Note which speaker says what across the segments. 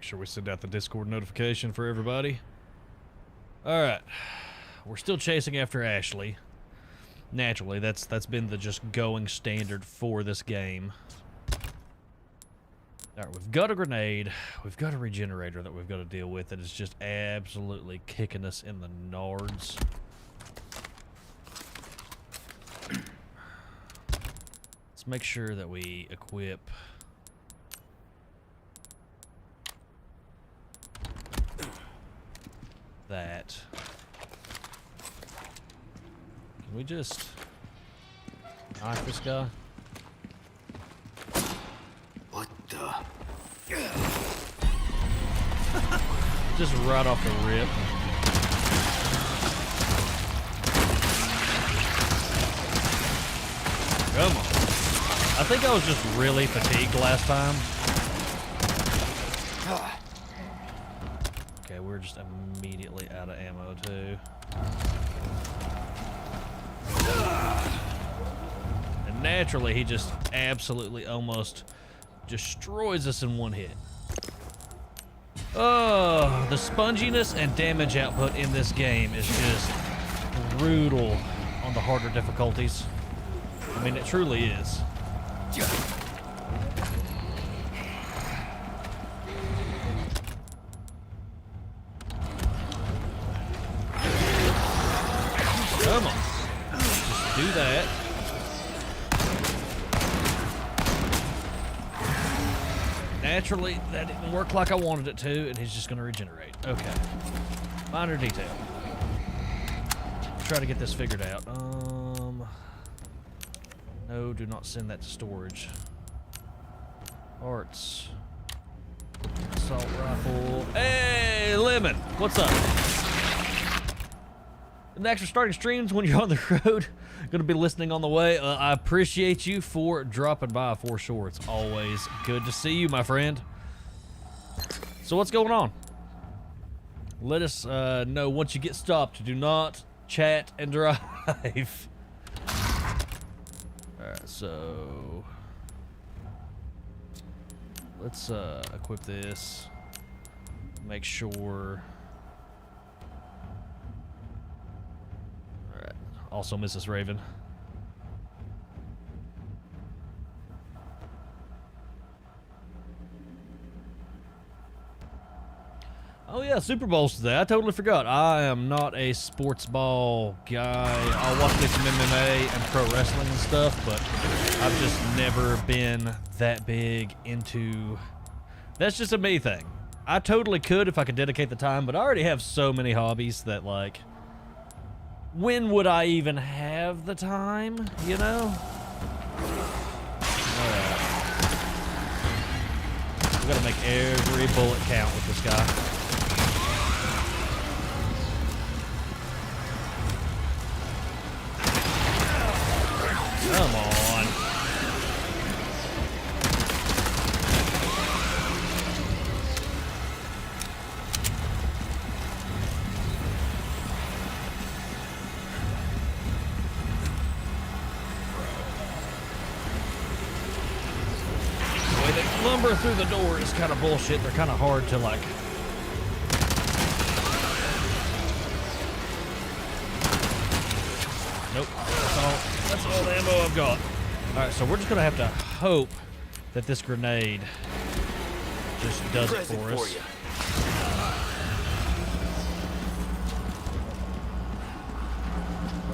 Speaker 1: Make sure we send out the Discord notification for everybody. Alright. We're still chasing after Ashley. Naturally, that's been the just going standard for this game. Alright, we've got a grenade. We've got a regenerator that we've got to deal with that is just absolutely kicking us in the nards. Let's make sure that we equip that. Can we just knife this guy?
Speaker 2: What the?
Speaker 1: Just right off the rip. Come on. I think I was just really fatigued last time. Okay, we're just immediately out of ammo too. And naturally, he just absolutely almost destroys us in one hit. Oh, the sponginess and damage output in this game is just brutal on the harder difficulties. I mean, it truly is. Come on. Just do that. Naturally, that didn't work like I wanted it to, and he's just going to regenerate. Okay. Minor detail. Try to get this figured out. No, do not send that to storage. Arts. Assault rifle. Hey, Lemon! What's up? And thanks for starting streams when you're on the road. Gonna be listening on the way. I appreciate you for dropping by for sure. It's always good to see you, my friend. So what's going on? Let us know once you get stopped. Do not chat and drive. Alright, so let's equip this. Make sure. Alright. Also Mrs. Raven. Oh yeah, Super Bowl's today. I totally forgot. I am not a sports ball guy. I'll watch some MMA and pro wrestling and stuff, but I've just never been that big into... That's just a me thing. I totally could if I could dedicate the time, but I already have so many hobbies that, like, when would I even have the time, you know? We gotta make every bullet count with this guy. Come on. The way they lumber through the door is kind of bullshit. They're kind of hard to, like... Nope. That's all the ammo I've got. Alright, so we're just gonna have to hope that this grenade just does it for us.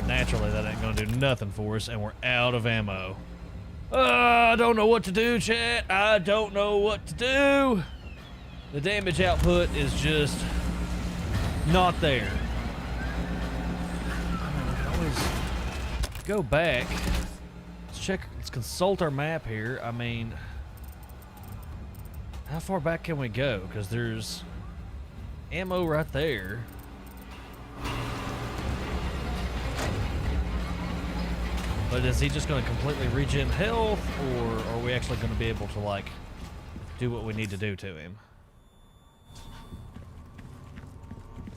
Speaker 1: Naturally, that ain't gonna do nothing for us, and we're out of ammo. I don't know what to do, chat. I don't know what to do. The damage output is just not there. Go back. Let's check. Let's consult our map here. I mean, how far back can we go? Because there's ammo right there. But is he just going to completely regen health, or are we actually going to be able to, like, do what we need to do to him?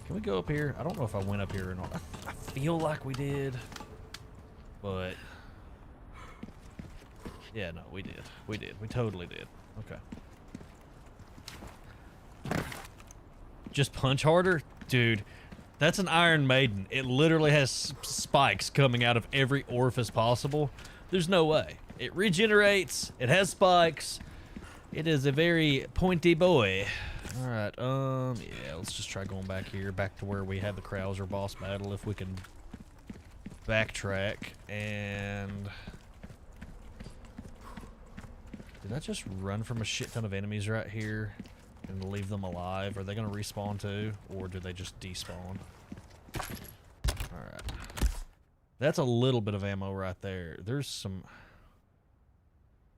Speaker 1: Can we go up here? I don't know if I went up here or not. I feel like we did. But, yeah, no, we did. We did. We totally did. Okay. just punch harder? Dude, that's an Iron Maiden. It literally has spikes coming out of every orifice possible. There's no way. It regenerates. It has spikes. It is a very pointy boy. All right, yeah, let's just try going back here, back to where we had the Krauser boss battle, if we can backtrack. And did I just run from a shit ton of enemies right here and leave them alive? Are they gonna respawn too, or do they just despawn? All right, that's a little bit of ammo right there. There's some.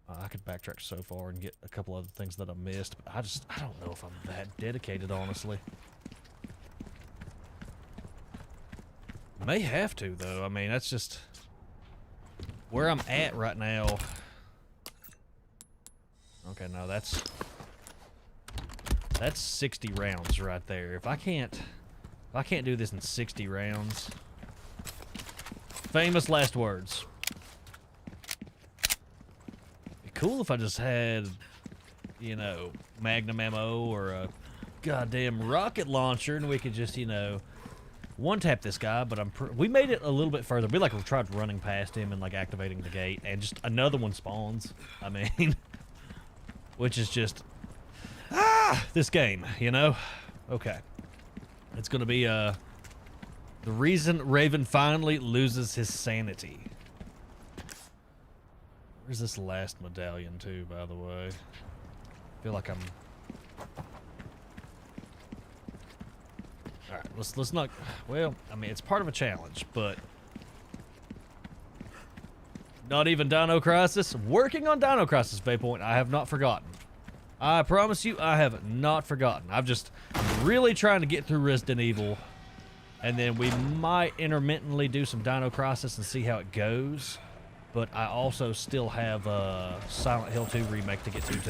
Speaker 1: I could backtrack so far and get a couple other things that I missed, but I don't know if I'm that dedicated, honestly. May have to, though. I mean, that's just where I'm at right now. Okay, no, that's 60 rounds right there. If I can't do this in 60 rounds, famous last words. Cool if I just had, you know, magnum ammo or a goddamn rocket launcher and we could just, you know, one-tap this guy, but we made it a little bit further. We like tried running past him and like activating the gate and just another one spawns. I mean, which is just, this game, you know? Okay. It's gonna be, the reason Raven finally loses his sanity. Where's this last medallion too, by the way? I feel like I'm... Alright, let's not... Well, I mean, it's part of a challenge, but... Not even Dino Crisis. Working on Dino Crisis, Waypoint. I have not forgotten. I promise you, I have not forgotten. I'm just really trying to get through Resident Evil. And then we might intermittently do some Dino Crisis and see how it goes. But I also still have Silent Hill 2 remake to get to, too.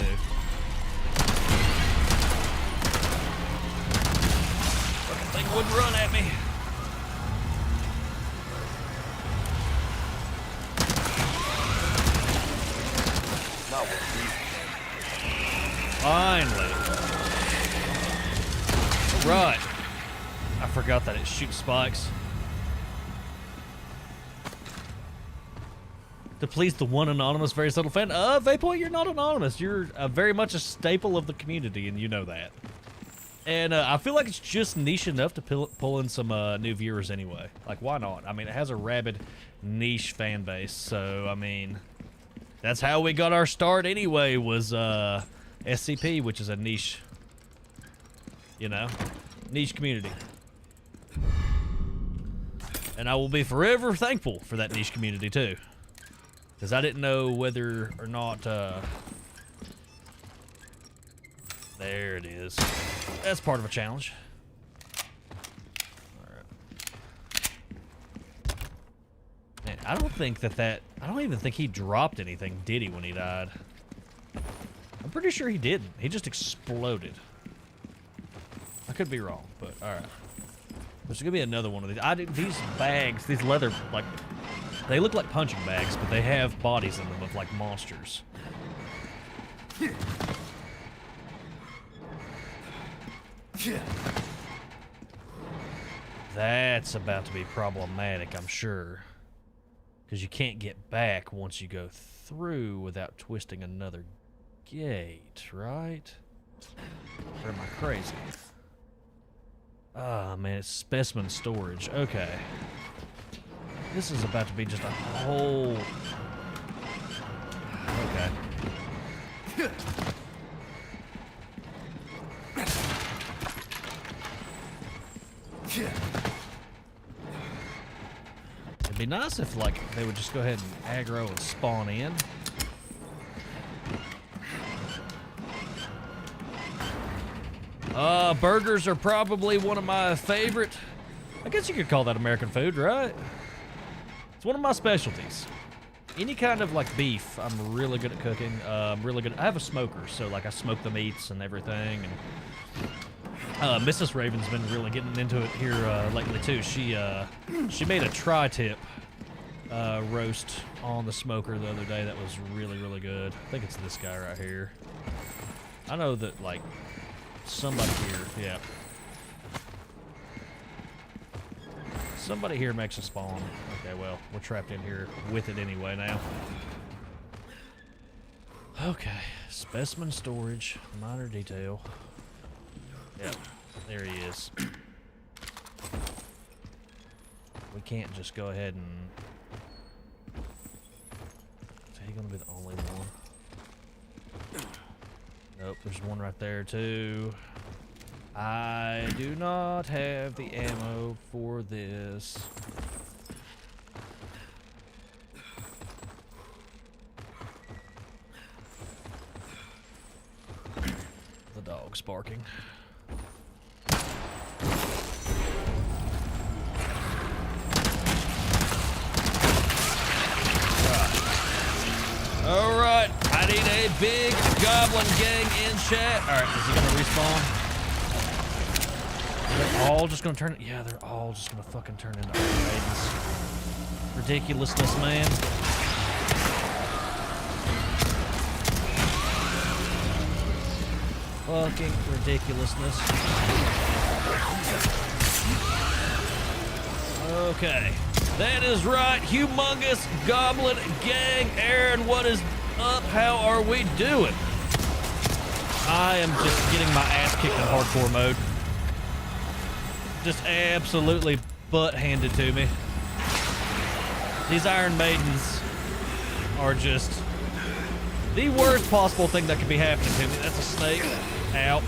Speaker 1: Fucking thing wouldn't run at me. Finally. Right. I forgot that it shoots spikes. To please the one anonymous, very subtle fan. Waypoint, you're not anonymous. You're very much a staple of the community, and you know that. And I feel like it's just niche enough to pull in some new viewers anyway. Like, why not? I mean, it has a rabid niche fan base, so, I mean, that's how we got our start anyway, was SCP, which is a niche, you know, niche community. And I will be forever thankful for that niche community, too. Because I didn't know whether or not, there it is. That's part of a challenge. Alright. Man, I don't think I don't even think he dropped anything, did he, when he died? I'm pretty sure he didn't. He just exploded. I could be wrong, but alright. There's gonna be another one of these. These bags, these leather, like... They look like punching bags, but they have bodies in them of, like, monsters. That's about to be problematic, I'm sure. Because you can't get back once you go through without twisting another gate, right? Or am I crazy? Ah, man, it's specimen storage. Okay. This is about to be just a whole... Okay. It'd be nice if, like, they would just go ahead and aggro and spawn in. Burgers are probably one of my favorite... I guess you could call that American food, right? It's one of my specialties. Any kind of, like, beef, I'm really good at cooking. Really good. I have a smoker, so, like, I smoke the meats and everything. And Mrs. Raven's been really getting into it here lately, too. She made a tri-tip roast on the smoker the other day that was really, really good. I think it's this guy right here. I know that, like, somebody here, yeah. somebody here makes a spawn. Okay, well, we're trapped in here with it anyway now. Okay, specimen storage, minor detail. Yep, there he is. We can't just go ahead and... Is he gonna be the only one? Nope, there's one right there too. I do not have the ammo for this. The dog's barking. Alright, I need a big goblin gang in chat. Alright, is he gonna respawn? They're all just gonna turn... Yeah, they're all just gonna fucking turn into Iron Maidens. Ridiculousness, man. Fucking ridiculousness. Okay. That is right, humongous goblin gang. Aaron, what is up? How are we doing? I am just getting my ass kicked in hardcore mode. Just absolutely butt handed to me. These Iron Maidens are just the worst possible thing that could be happening to me. That's a snake. Ow.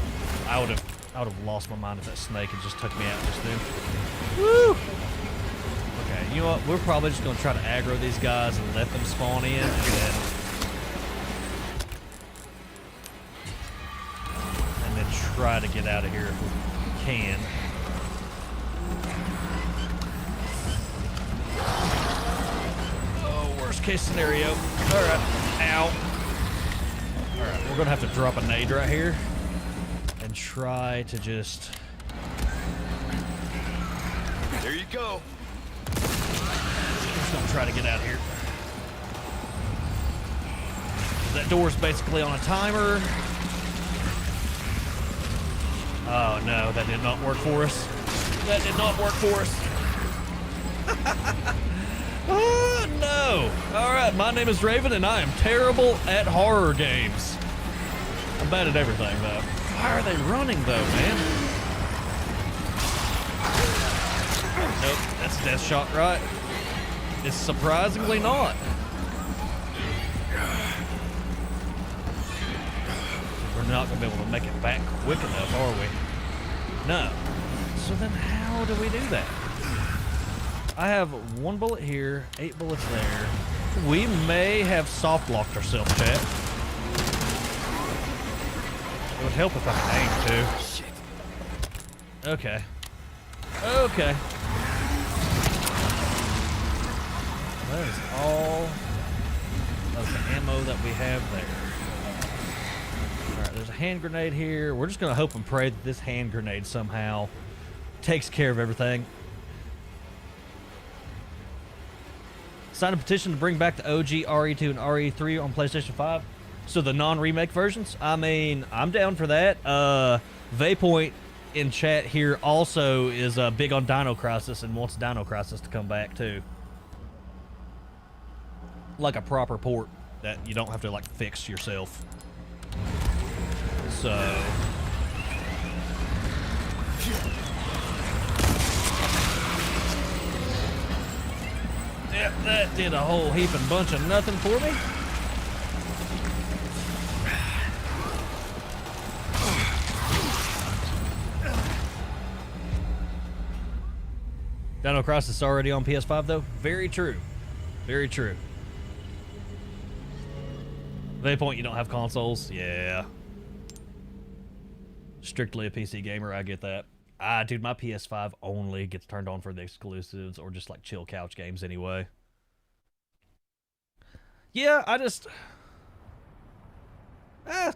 Speaker 1: I would have lost my mind if that snake had just took me out just then. Woo! Okay, you know what? We're probably just gonna try to aggro these guys and let them spawn in, and then try to get out of here if we can. Oh, worst case scenario. Alright. Ow. Alright, we're gonna have to drop a nade right here and try to just...
Speaker 2: There you go.
Speaker 1: I'm just gonna try to get out of here. That door's basically on a timer. Oh no, that did not work for us. That did not work for us. Oh no! Alright, my name is Raven and I am terrible at horror games. I'm bad at everything though. Why are they running though, man? Nope, that's a death shot, right? It's surprisingly not. We're not gonna be able to make it back quick enough, are we? No. So then how do we do that? I have 1 bullet here, 8 bullets there. We may have soft locked ourselves, chat. It would help if I could aim too. Okay. Okay. That is all of the ammo that we have there. Alright, there's a hand grenade here. We're just gonna hope and pray that this hand grenade somehow takes care of everything. Sign a petition to bring back the OG RE2 and RE3 on PlayStation 5. So the non-remake versions? I mean, I'm down for that. Vaypoint in chat here also is big on Dino Crisis and wants Dino Crisis to come back too. Like a proper port that you don't have to like fix yourself. So... Yep, that did a whole heaping bunch of nothing for me. Dino Crisis is already on PS5 though. Very true. Very true. Vaypoint, you don't have consoles? Yeah. Strictly a PC gamer, I get that. Dude, my PS5 only gets turned on for the exclusives or just like chill couch games anyway. Yeah, I just...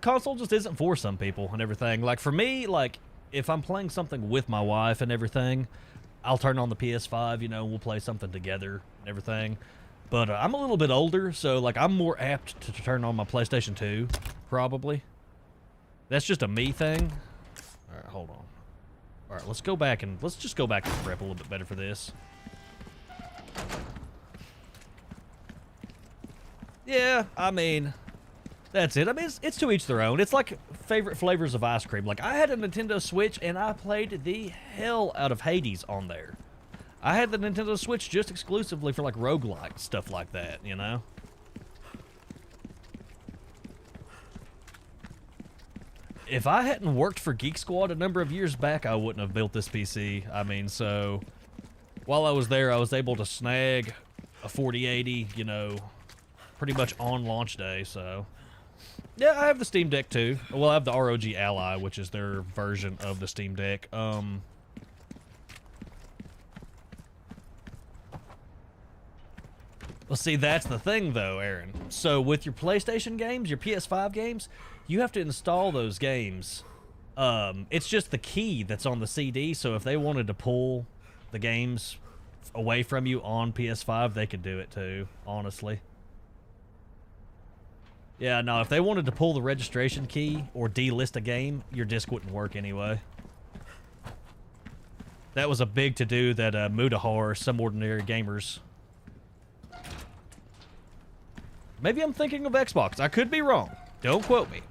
Speaker 1: console just isn't for some people and everything. Like for me, like if I'm playing something with my wife and everything, I'll turn on the PS5, you know, we'll play something together and everything. But I'm a little bit older, so like I'm more apt to turn on my PlayStation 2, probably. That's just a me thing. All right, hold on. All right, let's go back and let's just go back and prep a little bit better for this. Yeah, I mean, that's it. I mean, it's to each their own. It's like favorite flavors of ice cream. Like, I had a Nintendo Switch, and I played the hell out of Hades on there. I had the Nintendo Switch just exclusively for, like, roguelike stuff like that, you know? If I hadn't worked for Geek Squad a number of years back, I wouldn't have built this PC. I mean, so while I was there, I was able to snag a 4080, you know, pretty much on launch day, so. Yeah, I have the Steam Deck too. Well, I have the ROG Ally, which is their version of the Steam Deck. Well, see, that's the thing, though, Aaron. So, with your PlayStation games, your PS5 games, you have to install those games. It's just the key that's on the CD, so if they wanted to pull the games away from you on PS5, they could do it, too, honestly. Yeah, no, if they wanted to pull the registration key or delist a game, your disc wouldn't work anyway. That was a big to-do that Mudahar, Some Ordinary Gamers. Maybe I'm thinking of Xbox. I could be wrong. Don't quote me.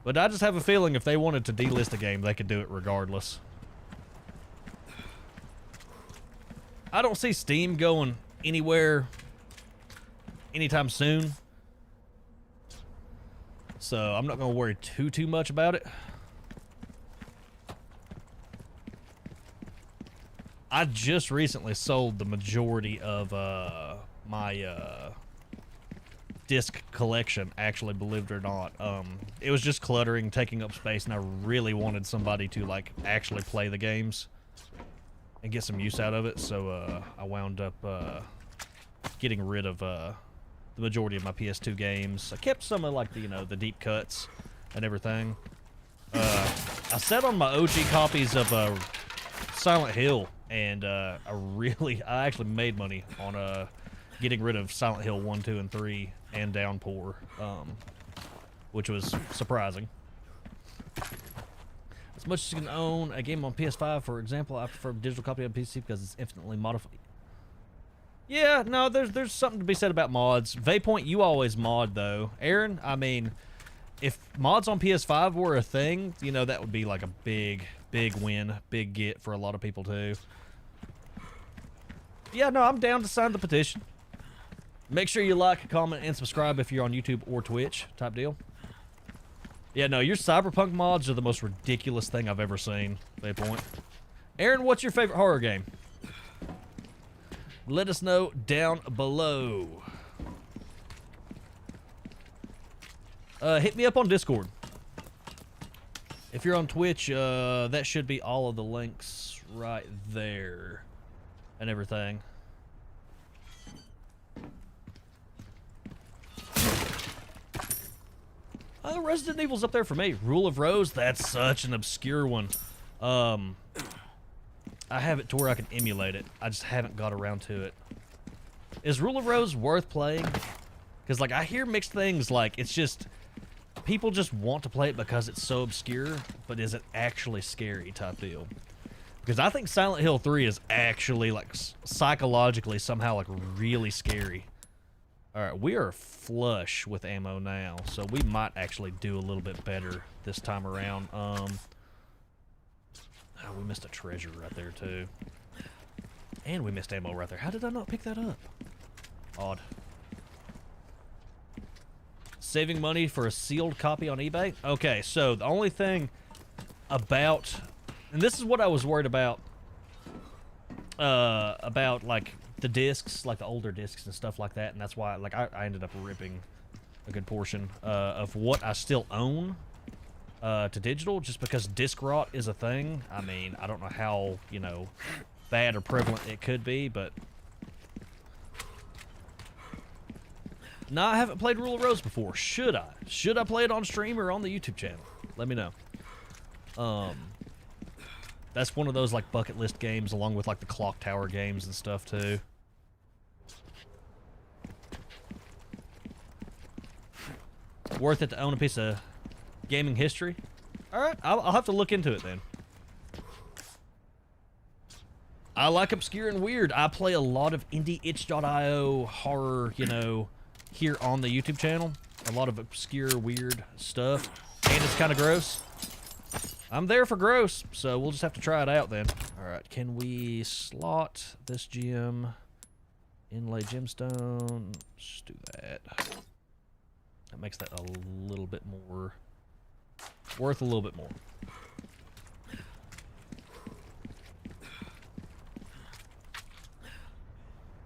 Speaker 1: But I just have a feeling if they wanted to delist a game, they could do it regardless. I don't see Steam going anywhere anytime soon. So I'm not going to worry too much about it. I just recently sold the majority of my disc collection, actually, believe it or not. It was just cluttering, taking up space, and I really wanted somebody to, like, actually play the games and get some use out of it, so I wound up getting rid of the majority of my PS2 games. I kept some of, like, the, you know, the deep cuts and everything. I sat on my OG copies of Silent Hill, and I actually made money on getting rid of Silent Hill 1, 2, and 3 and Downpour, which was surprising. As much as you can own a game on PS5, for example, I prefer a digital copy on PC because it's infinitely modified. Yeah, no, there's something to be said about mods. Vappoint, you always mod, though. Aaron, I mean, if mods on PS5 were a thing, you know, that would be like a big win, big get for a lot of people, too. Yeah, no, I'm down to sign the petition. Make sure you like, comment, and subscribe if you're on YouTube or Twitch, type deal. Yeah, no, your Cyberpunk mods are the most ridiculous thing I've ever seen, Vappoint. Aaron, what's your favorite horror game? Let us know down below. Hit me up on Discord. If you're on Twitch, that should be all of the links right there and everything. Resident Evil's up there for me. Rule of Rose, that's such an obscure one. I have it to where I can emulate it. I just haven't got around to it. Is Rule of Rose worth playing? Because, like, I hear mixed things. Like, it's just people just want to play it because it's so obscure, but is it actually scary type deal? Because I think Silent Hill 3 is actually, like, psychologically somehow, like, really scary. Alright, we are flush with ammo now, so we might actually do a little bit better this time around. Oh, we missed a treasure right there, too. And we missed ammo right there. How did I not pick that up? Odd. Saving money for a sealed copy on eBay? Okay, so the only thing about... And this is what I was worried about, like, the discs, like the older discs and stuff like that, and that's why, like, I ended up ripping a good portion of what I still own to digital, just because disc rot is a thing. I mean, I don't know how, you know, bad or prevalent it could be, but... No, I haven't played Rule of Rose before. Should I? Should I play it on stream or on the YouTube channel? Let me know. That's one of those, like, bucket list games, along with, like, the Clock Tower games and stuff, too. Worth it to own a piece of gaming history? Alright, I'll have to look into it, then. I like obscure and weird. I play a lot of indie.itch.io horror, you know, here on the YouTube channel. A lot of obscure, weird stuff. And it's kind of gross. I'm there for gross, so we'll just have to try it out then. Alright, can we slot this gem? Inlay gemstone. Let's do that. That makes that a little bit more... worth a little bit more.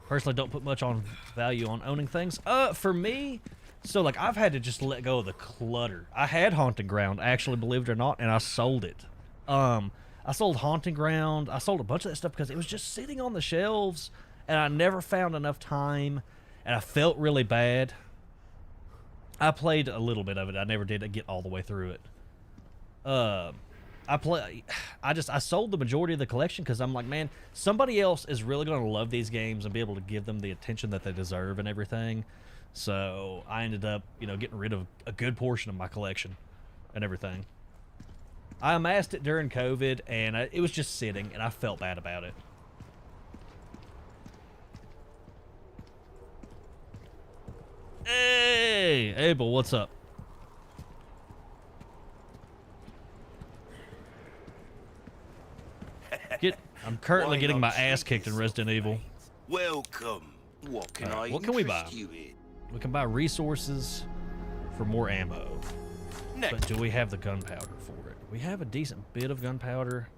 Speaker 1: Personally, don't put much on value on owning things. For me, so like I've had to just let go of the clutter. I had Haunting Ground, actually, believe it or not, and I sold it. I sold Haunting Ground. I sold a bunch of that stuff because it was just sitting on the shelves, and I never found enough time, and I felt really bad. I played a little bit of it. I never did get all the way through it. I sold the majority of the collection because I'm like, man, somebody else is really going to love these games and be able to give them the attention that they deserve and everything. So I ended up, you know, getting rid of a good portion of my collection and everything. I amassed it during COVID, and it was just sitting, and I felt bad about it. Hey, Abel, what's up? I'm currently getting my ass kicked in Resident Evil.
Speaker 2: Welcome. What can
Speaker 1: what can we buy? We can buy resources for more ammo. Next. But do we have the gunpowder for it? We have a decent bit of gunpowder.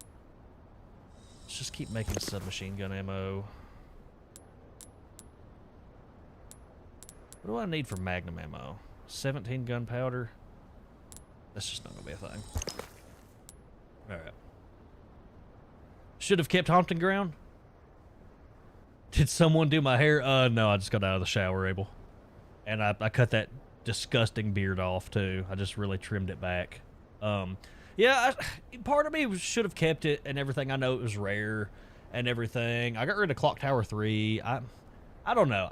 Speaker 1: Let's just keep making submachine gun ammo. What do I need for magnum ammo? 17 gunpowder. That's just not gonna be a thing. Alright. Should have kept Haunting Ground. Did someone do my hair? No, I just got out of the shower, Abel. And I cut that disgusting beard off, too. I just really trimmed it back. Yeah, part of me should have kept it and everything. I know it was rare and everything. I got rid of Clock Tower 3. I don't know.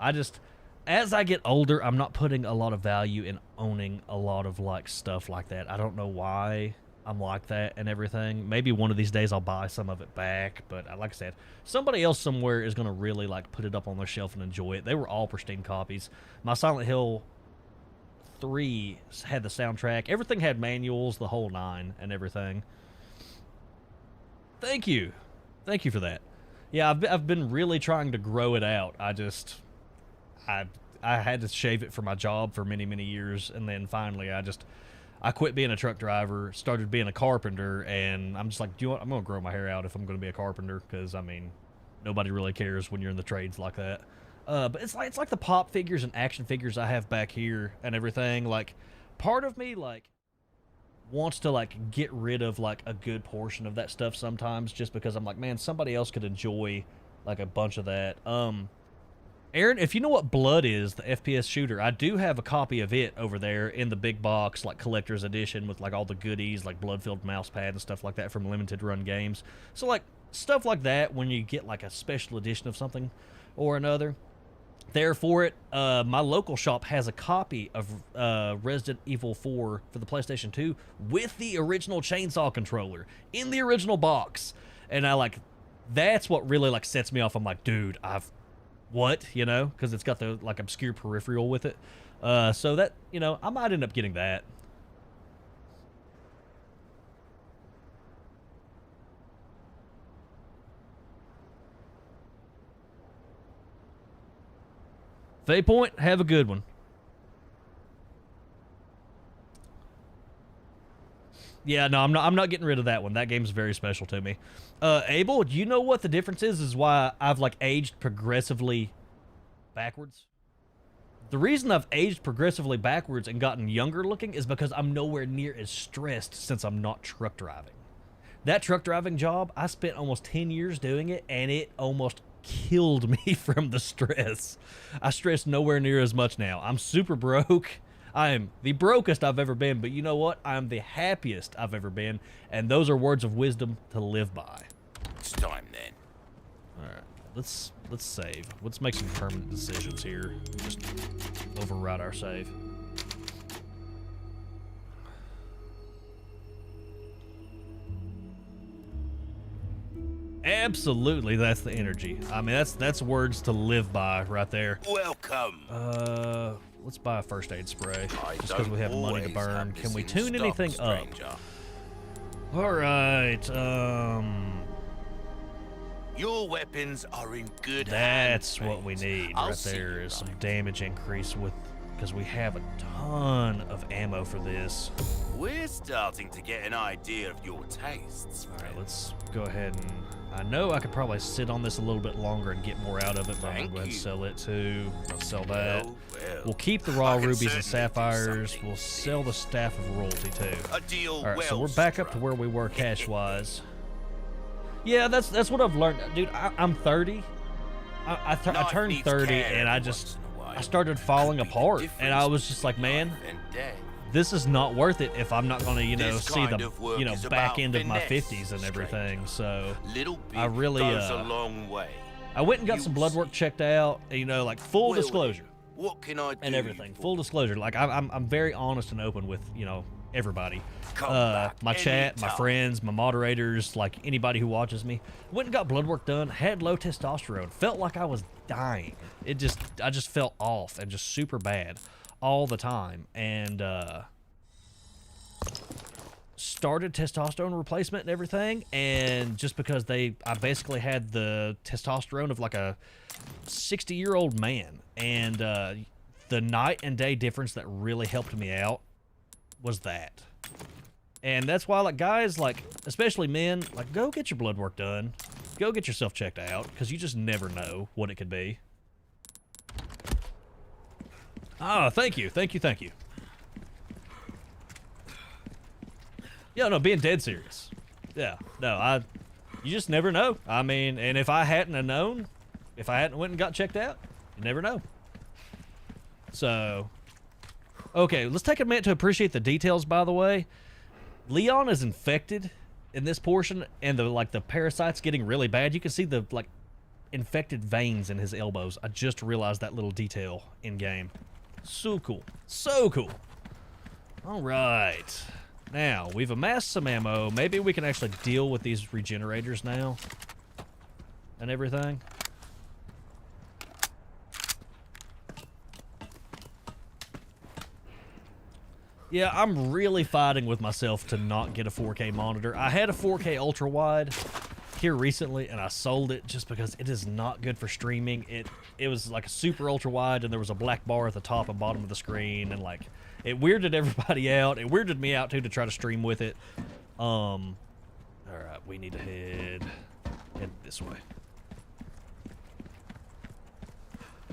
Speaker 1: As I get older, I'm not putting a lot of value in owning a lot of, like, stuff like that. I don't know why I'm like that and everything. Maybe one of these days I'll buy some of it back, but like I said, somebody else somewhere is going to really like put it up on their shelf and enjoy it. They were all pristine copies. My Silent Hill 3 had the soundtrack. Everything had manuals, the whole nine and everything. Thank you. Thank you for that. Yeah, I've been really trying to grow it out. I had to shave it for my job for many, many years, and then finally I quit being a truck driver, started being a carpenter, and I'm just like, do you know what? I'm going to grow my hair out if I'm going to be a carpenter, because, I mean, nobody really cares when you're in the trades like that. But it's like the pop figures and action figures I have back here and everything. Like, part of me, like, wants to, like, get rid of, like, a good portion of that stuff sometimes, just because I'm like, man, somebody else could enjoy, like, a bunch of that. Aaron, if you know what Blood is, the FPS shooter, I do have a copy of it over there in the big box, like, collector's edition with, like, all the goodies, like blood-filled mouse pad and stuff like that from limited run games. So, like, stuff like that when you get, like, a special edition of something or another. There for it, my local shop has a copy of Resident Evil 4 for the PlayStation 2 with the original chainsaw controller in the original box. And that's what really, like, sets me off. I'm like, dude, what, you know, because it's got the, like, obscure peripheral with it. So that, you know, I might end up getting that. Faypoint, have a good one. Yeah, no, I'm not getting rid of that one. That game's very special to me. Abel, do you know what the difference is why I've, like, aged progressively backwards? The reason I've aged progressively backwards and gotten younger looking is because I'm nowhere near as stressed since I'm not truck driving. That truck driving job, I spent almost 10 years doing it, and it almost killed me from the stress. I stress nowhere near as much now. I'm super broke. I am the brokest I've ever been, but you know what? I'm the happiest I've ever been, and those are words of wisdom to live by.
Speaker 2: It's time then.
Speaker 1: All right, let's save. Let's make some permanent decisions here. Just override our save. Absolutely, that's the energy. I mean, that's words to live by right there.
Speaker 2: Welcome.
Speaker 1: Let's buy a first aid spray
Speaker 2: I
Speaker 1: just because we have money to
Speaker 2: don't
Speaker 1: burn.
Speaker 2: always
Speaker 1: Can we
Speaker 2: have this in
Speaker 1: tune
Speaker 2: stock,
Speaker 1: anything up?
Speaker 2: stranger.
Speaker 1: All right.
Speaker 2: Your weapons are in good
Speaker 1: That's
Speaker 2: hands,
Speaker 1: what we
Speaker 2: mate.
Speaker 1: need
Speaker 2: I'll
Speaker 1: right
Speaker 2: see
Speaker 1: there
Speaker 2: you
Speaker 1: is some
Speaker 2: right.
Speaker 1: damage increase with because we have a ton of ammo for this.
Speaker 2: We're starting to get an idea of your tastes.
Speaker 1: All right,
Speaker 2: friend.
Speaker 1: let's go ahead and I know I could probably sit on this a little bit longer and get more out of it, but I'm gonna
Speaker 2: Thank
Speaker 1: go ahead and
Speaker 2: you.
Speaker 1: sell it too. I'll sell that.
Speaker 2: Well,
Speaker 1: We'll keep the raw
Speaker 2: I can
Speaker 1: rubies and
Speaker 2: certainly do
Speaker 1: sapphires.
Speaker 2: something
Speaker 1: We'll sell the staff of royalty too.
Speaker 2: A deal
Speaker 1: All right, so
Speaker 2: well
Speaker 1: we're back up to
Speaker 2: struck.
Speaker 1: where we were cash wise. Yeah, that's what I've learned, dude. I'm 30. I
Speaker 2: Life
Speaker 1: turned
Speaker 2: needs
Speaker 1: 30,
Speaker 2: care
Speaker 1: and I
Speaker 2: every
Speaker 1: just
Speaker 2: once in a while.
Speaker 1: I started falling
Speaker 2: Could be the
Speaker 1: apart, and I
Speaker 2: difference
Speaker 1: was just like,
Speaker 2: between
Speaker 1: man,
Speaker 2: life and death.
Speaker 1: this is not worth it if I'm not gonna,
Speaker 2: This
Speaker 1: see
Speaker 2: kind
Speaker 1: the,
Speaker 2: of work is
Speaker 1: back
Speaker 2: about
Speaker 1: end of my
Speaker 2: finesse,
Speaker 1: 50s and everything. So
Speaker 2: Little bit
Speaker 1: I really,
Speaker 2: goes a long way.
Speaker 1: I went and got some blood
Speaker 2: You'll
Speaker 1: work checked out. Like full
Speaker 2: Well,
Speaker 1: disclosure
Speaker 2: What can I do?
Speaker 1: and everything.
Speaker 2: for
Speaker 1: Full disclosure. Like I'm very honest and open with everybody.
Speaker 2: Come back
Speaker 1: My chat, my
Speaker 2: anytime.
Speaker 1: friends, my moderators, like anybody who watches me. Went and got blood work done. Had low testosterone. Felt like I was dying. I just felt off and just super bad all the time. And started testosterone replacement and everything. And just because I basically had the testosterone of like a 60-year-old man. And the night and day difference that really helped me out was that. And that's why, like, guys, like, especially men, like, go get your blood work done. Go get yourself checked out, because you just never know what it could be. Ah, thank you, thank you, thank you. Yeah, no, being dead serious. Yeah, no, you just never know. I mean, and if I hadn't have known, if I hadn't went and got checked out, you never know. So, okay, let's take a minute to appreciate the details, by the way. Leon is infected in this portion, and the parasite's getting really bad. You can see the, infected veins in his elbows. I just realized that little detail in-game. So cool. So cool. All right. Now, we've amassed some ammo. Maybe we can actually deal with these regenerators now and everything. Yeah, I'm really fighting with myself to not get a 4K monitor. I had a 4K ultra wide here recently, and I sold it just because it is not good for streaming. It was like a super ultra wide, and there was a black bar at the top and bottom of the screen, and like it weirded everybody out. It weirded me out too to try to stream with it. All right, we need to head this way.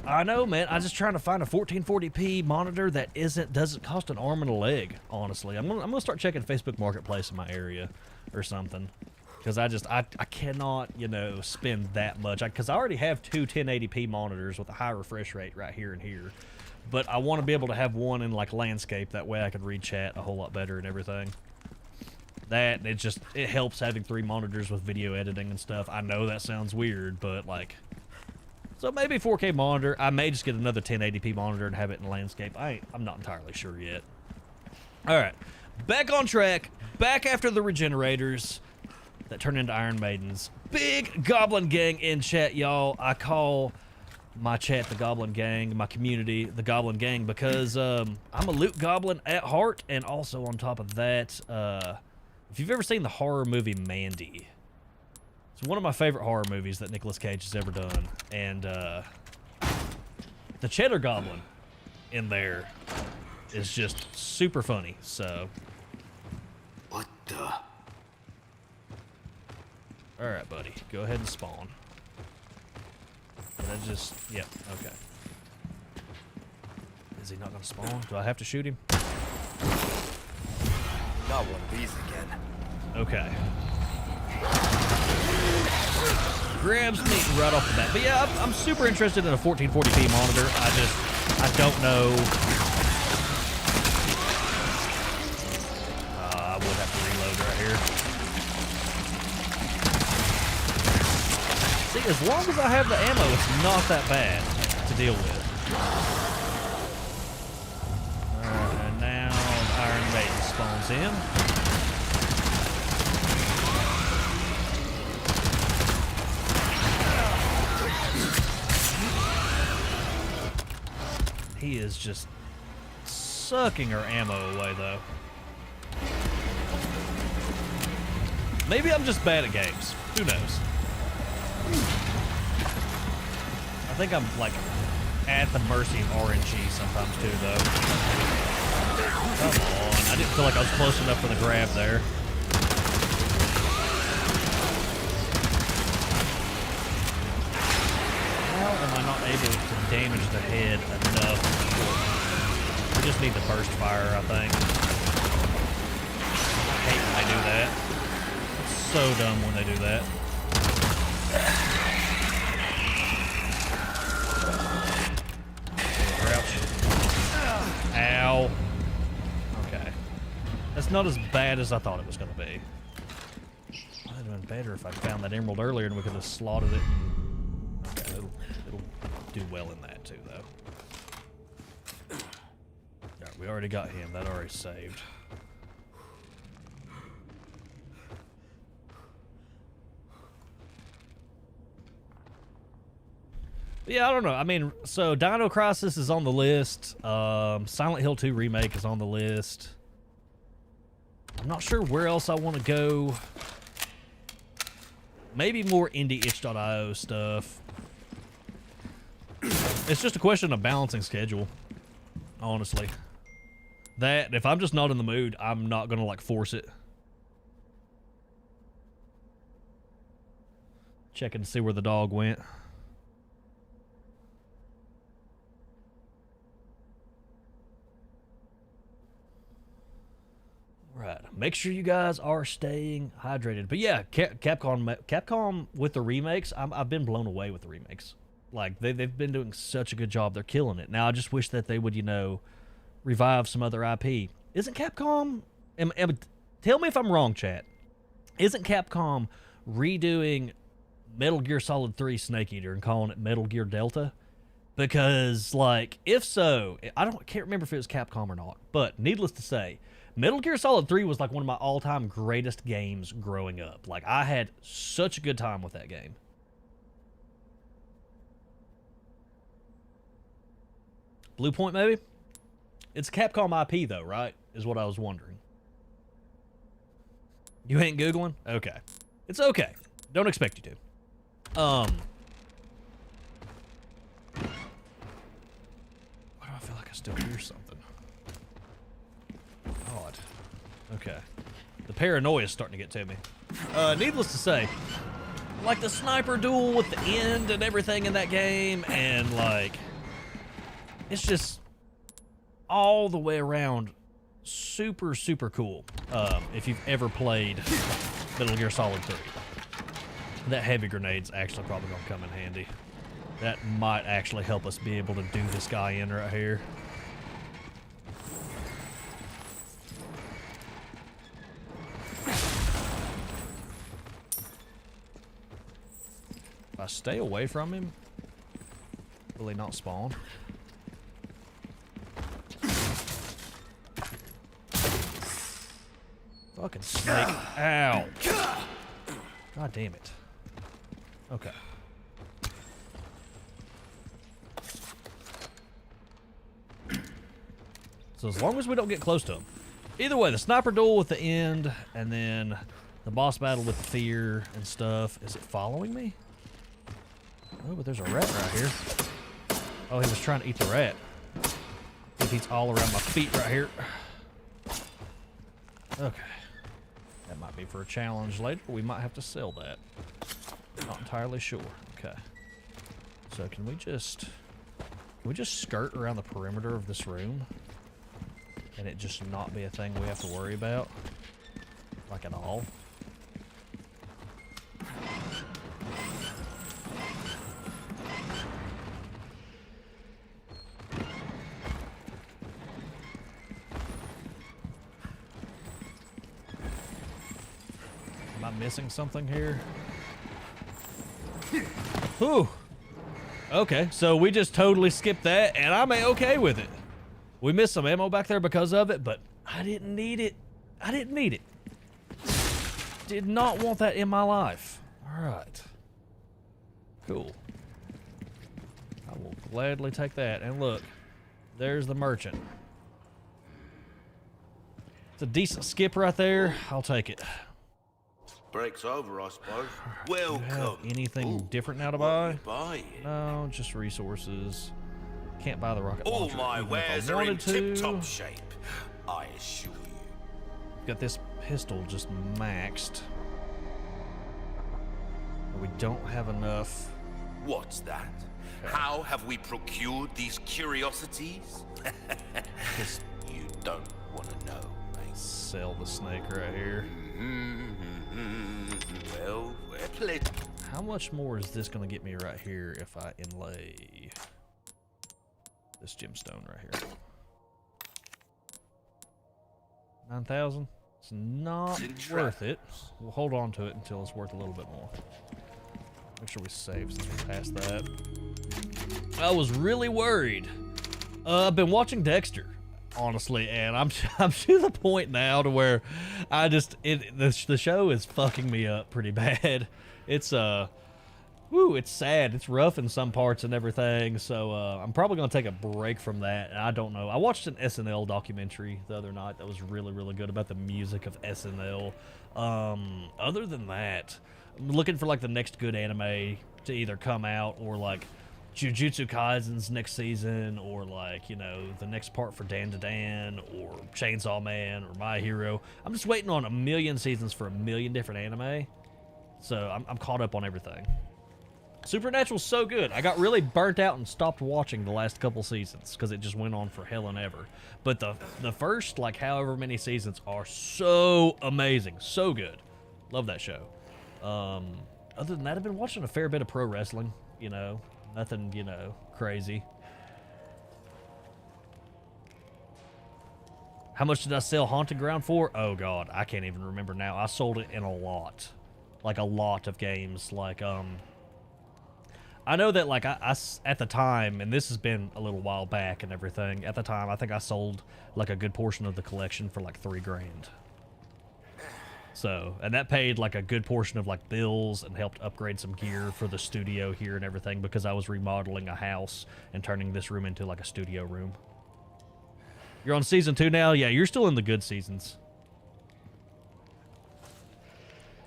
Speaker 1: I know, man. I'm just trying to find a 1440p monitor that doesn't cost an arm and a leg. Honestly, I'm gonna start checking Facebook Marketplace in my area or something, because I cannot spend that much. Because I already have two 1080p monitors with a high refresh rate right here and here, but I want to be able to have one in like landscape. That way I can read chat a whole lot better and everything. That it helps having 3 monitors with video editing and stuff. I know that sounds weird, but like. So maybe 4K monitor. I may just get another 1080p monitor and have it in landscape. I'm not entirely sure yet. All right, back on track. Back after the regenerators that turn into Iron Maidens. Big Goblin Gang in chat, y'all. I call my chat the Goblin Gang, my community the Goblin Gang, because I'm a loot goblin at heart, and also on top of that, if you've ever seen the horror movie Mandy. It's one of my favorite horror movies that Nicolas Cage has ever done, and the Cheddar Goblin in there is just super funny. So,
Speaker 2: What the?
Speaker 1: all right, buddy, go ahead and spawn. Yep, okay. Is he not gonna spawn? Do I have to shoot him?
Speaker 2: Not one of these again.
Speaker 1: Okay. Grabs me right off the bat. But yeah, I'm super interested in a 1440p monitor. I don't know. I would have to reload right here. See, as long as I have the ammo, it's not that bad to deal with. Alright, and now the Iron Maiden spawns in. He is just sucking her ammo away, though. Maybe I'm just bad at games. Who knows? I think I'm, like, at the mercy of RNG sometimes, too, though. Come on. I didn't feel like I was close enough for the grab there. How am I not able to damage the head enough? We just need the burst fire, I think. I hate when they do that. It's so dumb when they do that. Crouch. Ow. Okay. That's not as bad as I thought it was going to be. It would have been better if I found that emerald earlier and we could have slotted it. Okay, it'll do well in that too, though. Alright, we already got him. That already saved. But yeah, I don't know. I mean, so Dino Crisis is on the list. Silent Hill 2 Remake is on the list. I'm not sure where else I want to go. Maybe more indie itch.io stuff. It's just a question of balancing schedule, honestly. That, if I'm just not in the mood, I'm not going to, like, force it. Checking to see where the dog went. Right. Make sure you guys are staying hydrated. But yeah, Capcom with the remakes, I've been blown away with the remakes. Like, they've been doing such a good job. They're killing it. Now, I just wish that they would, you know, revive some other IP. Isn't Capcom... tell me if I'm wrong, chat. Isn't Capcom redoing Metal Gear Solid 3 Snake Eater and calling it Metal Gear Delta? Because, like, if so, can't remember if it was Capcom or not. But, needless to say, Metal Gear Solid 3 was, like, one of my all-time greatest games growing up. Like, I had such a good time with that game. Blue Point, maybe? It's Capcom IP, though, right? Is what I was wondering. You ain't Googling? Okay. It's okay. Don't expect you to. Why do I feel like I still hear something? Odd. Okay. The paranoia is starting to get to me. Needless to say, like the sniper duel with the end and everything in that game, and like, it's just all the way around super, super cool. If you've ever played Metal Gear Solid 3. That heavy grenade's actually probably gonna come in handy. That might actually help us be able to do this guy in right here. If I stay away from him, will he not spawn? Fucking snake. Ow. God damn it. Okay. So as long as we don't get close to him. Either way, the sniper duel with the end, and then the boss battle with the fear and stuff. Is it following me? Oh, but there's a rat right here. Oh, he was trying to eat the rat. He eats all around my feet right here. Okay. That might be for a challenge later. We might have to sell that. Not entirely sure. Okay. So can we just skirt around the perimeter of this room? And it just not be a thing we have to worry about? Like at all? Am I missing something here? Whew. Okay, so we just totally skipped that, and I'm okay with it. We missed some ammo back there because of it, but I didn't need it. I didn't need it. Did not want that in my life. All right. Cool. I will gladly take that. And look, There's the merchant. It's a decent skip right there. I'll take it.
Speaker 2: Break's over, I suppose.
Speaker 1: Do you have
Speaker 2: Welcome.
Speaker 1: anything different now to
Speaker 2: What are
Speaker 1: buy?
Speaker 2: you buying?
Speaker 1: No, just resources. Can't buy the rocket
Speaker 2: All
Speaker 1: launcher.
Speaker 2: my
Speaker 1: even if
Speaker 2: wares
Speaker 1: I
Speaker 2: are in
Speaker 1: wanted to.
Speaker 2: tip-top shape, I assure you.
Speaker 1: Got this pistol just maxed. We don't have enough.
Speaker 2: What's that? How have we procured these curiosities?
Speaker 1: Just
Speaker 2: You don't want to know, mate.
Speaker 1: sell the snake right here.
Speaker 2: Well, we're plenty.
Speaker 1: How much more is this going to get me right here if I inlay this gemstone right here? 9,000? It's not worth it. We'll hold on to it until it's worth a little bit more. Make sure we save since we passed that. I was really worried. I've been watching Dexter, honestly, and I'm to the point now to where I just the show is fucking me up pretty bad. It's it's sad. It's rough in some parts and everything. So I'm probably gonna take a break from that. And I don't know. I watched an SNL documentary the other night that was really, really good about the music of SNL. Other than that, I'm looking for like the next good anime to either come out or like Jujutsu Kaisen's next season, or like, you know, the next part for Dan to Dan, or Chainsaw Man, or My Hero. I'm just waiting on a million seasons for a million different anime. So I'm caught up on everything. Supernatural's so good. I got really burnt out and stopped watching the last couple seasons because it just went on for hell and ever. But the first, like, however many seasons are so amazing. So good. Love that show. Other than that, I've been watching a fair bit of pro wrestling, you know. Nothing, you know, crazy. How much did I sell Haunted Ground for? Oh, God, I can't even remember now. I sold it in a lot. Like, a lot of games. Like, I know that, like, I at the time, and this has been a little while back and everything, at the time, I think I sold, like, a good portion of the collection for, like, $3 grand. So, and that paid like a good portion of like bills and helped upgrade some gear for the studio here and everything, because I was remodeling a house and turning this room into like a studio room. You're on season 2 now? Yeah, you're still in the good seasons.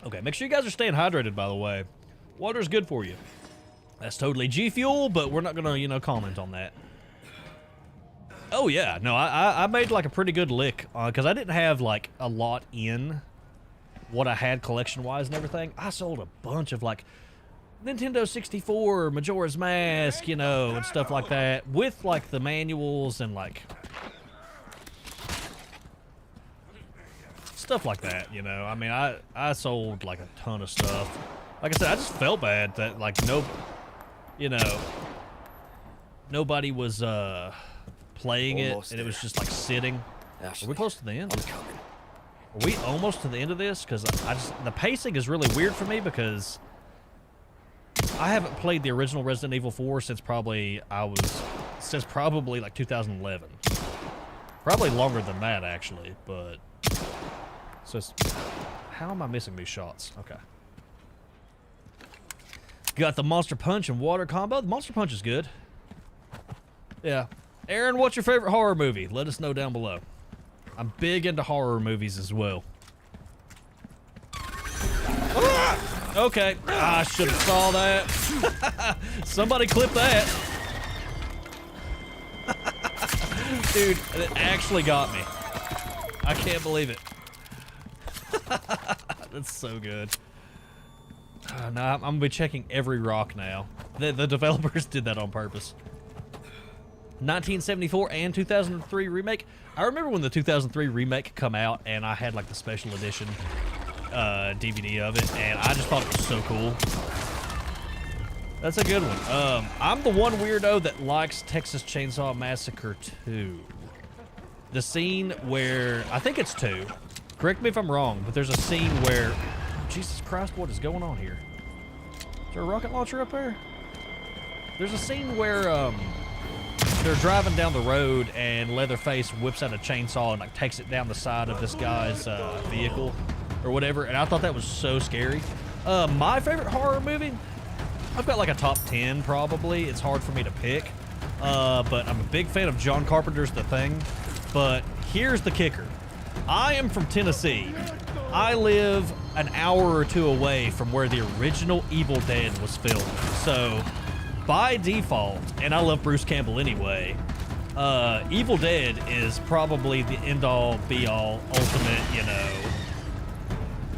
Speaker 1: Okay, make sure you guys are staying hydrated, by the way. Water's good for you. That's totally G Fuel, but we're not gonna, you know, comment on that. Oh yeah, no, I made like a pretty good lick, because I didn't have like a lot in what I had collection-wise and everything. I sold a bunch of, like, Nintendo 64, Majora's Mask, you know, and stuff like that, with, like, the manuals and, like, stuff like that, you know. I mean, I sold, like, a ton of stuff. Like I said, I just felt bad that, like, you know, nobody was, playing it, and it was just, like, sitting. Are we close to the end?
Speaker 3: I'm coming.
Speaker 1: Are we almost to the end of this? Because the pacing is really weird for me, because I haven't played the original Resident Evil 4 since probably like 2011. Probably longer than that, actually, but so how am I missing these shots? Okay. Got the Monster Punch and water combo. The Monster Punch is good. Yeah. Aaron, what's your favorite horror movie? Let us know down below. I'm big into horror movies as well. Ah! Okay, I should have saw that. Somebody clip that. Dude, it actually got me. I can't believe it. That's so good. No, I'm gonna be checking every rock now. The developers did that on purpose. 1974 and 2003 remake. I remember when the 2003 remake come out, and I had like the special edition DVD of it, and I just thought it was so cool. That's a good one. I'm the one weirdo that likes Texas Chainsaw Massacre 2. The scene where, I think it's 2. Correct me if I'm wrong, but there's a scene where, Jesus Christ, what is going on here? Is there a rocket launcher up there? There's a scene where, they're driving down the road and Leatherface whips out a chainsaw and like takes it down the side of this guy's vehicle or whatever, and I thought that was so scary. My favorite horror movie, I've got like a top 10 probably. It's hard for me to pick. but I'm a big fan of John Carpenter's The Thing. But here's the kicker. I am from Tennessee. I live an hour or two away from where the original Evil Dead was filmed. So, by default, and I love Bruce Campbell anyway, Evil Dead is probably the end-all, be-all, ultimate, you know,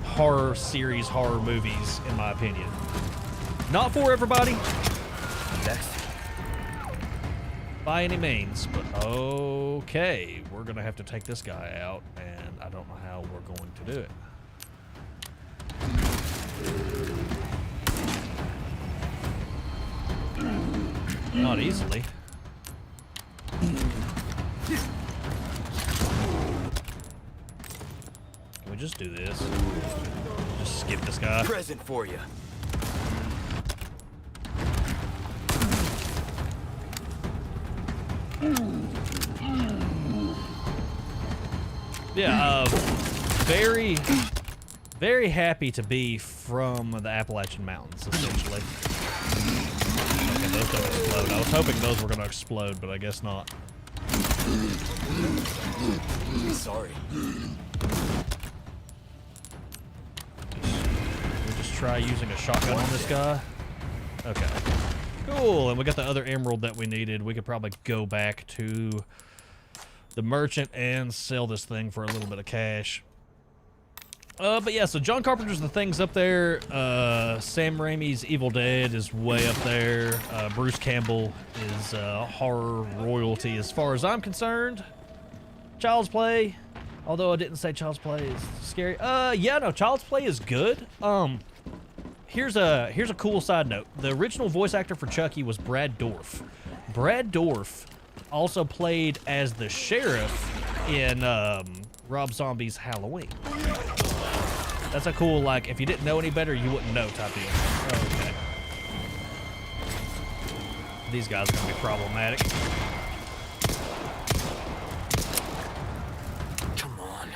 Speaker 1: horror series, horror movies, in my opinion. Not for everybody.
Speaker 3: Next.
Speaker 1: By any means, but okay. We're gonna have to take this guy out, and I don't know how we're going to do it. Not easily. Can we just do this? Just skip this guy.
Speaker 3: Present for you.
Speaker 1: Yeah, very, very happy to be from the Appalachian Mountains, essentially. Okay, those don't explode. I was hoping those were going to explode, but I guess not.
Speaker 3: Sorry.
Speaker 1: We'll just try using a shotgun on this guy. Okay. Cool, and we got the other emerald that we needed. We could probably go back to the merchant and sell this thing for a little bit of cash. But yeah, so John Carpenter's The Thing's up there. Sam Raimi's Evil Dead is way up there. Bruce Campbell is horror royalty as far as I'm concerned. Child's Play, although I didn't say Child's Play is scary. Yeah, no, Child's Play is good. Here's a cool side note. The original voice actor for Chucky was Brad Dourif. Brad Dourif also played as the sheriff in Rob Zombie's Halloween. That's a cool, like, if you didn't know any better, you wouldn't know type deal. Okay. These guys are gonna be problematic.
Speaker 3: Come on.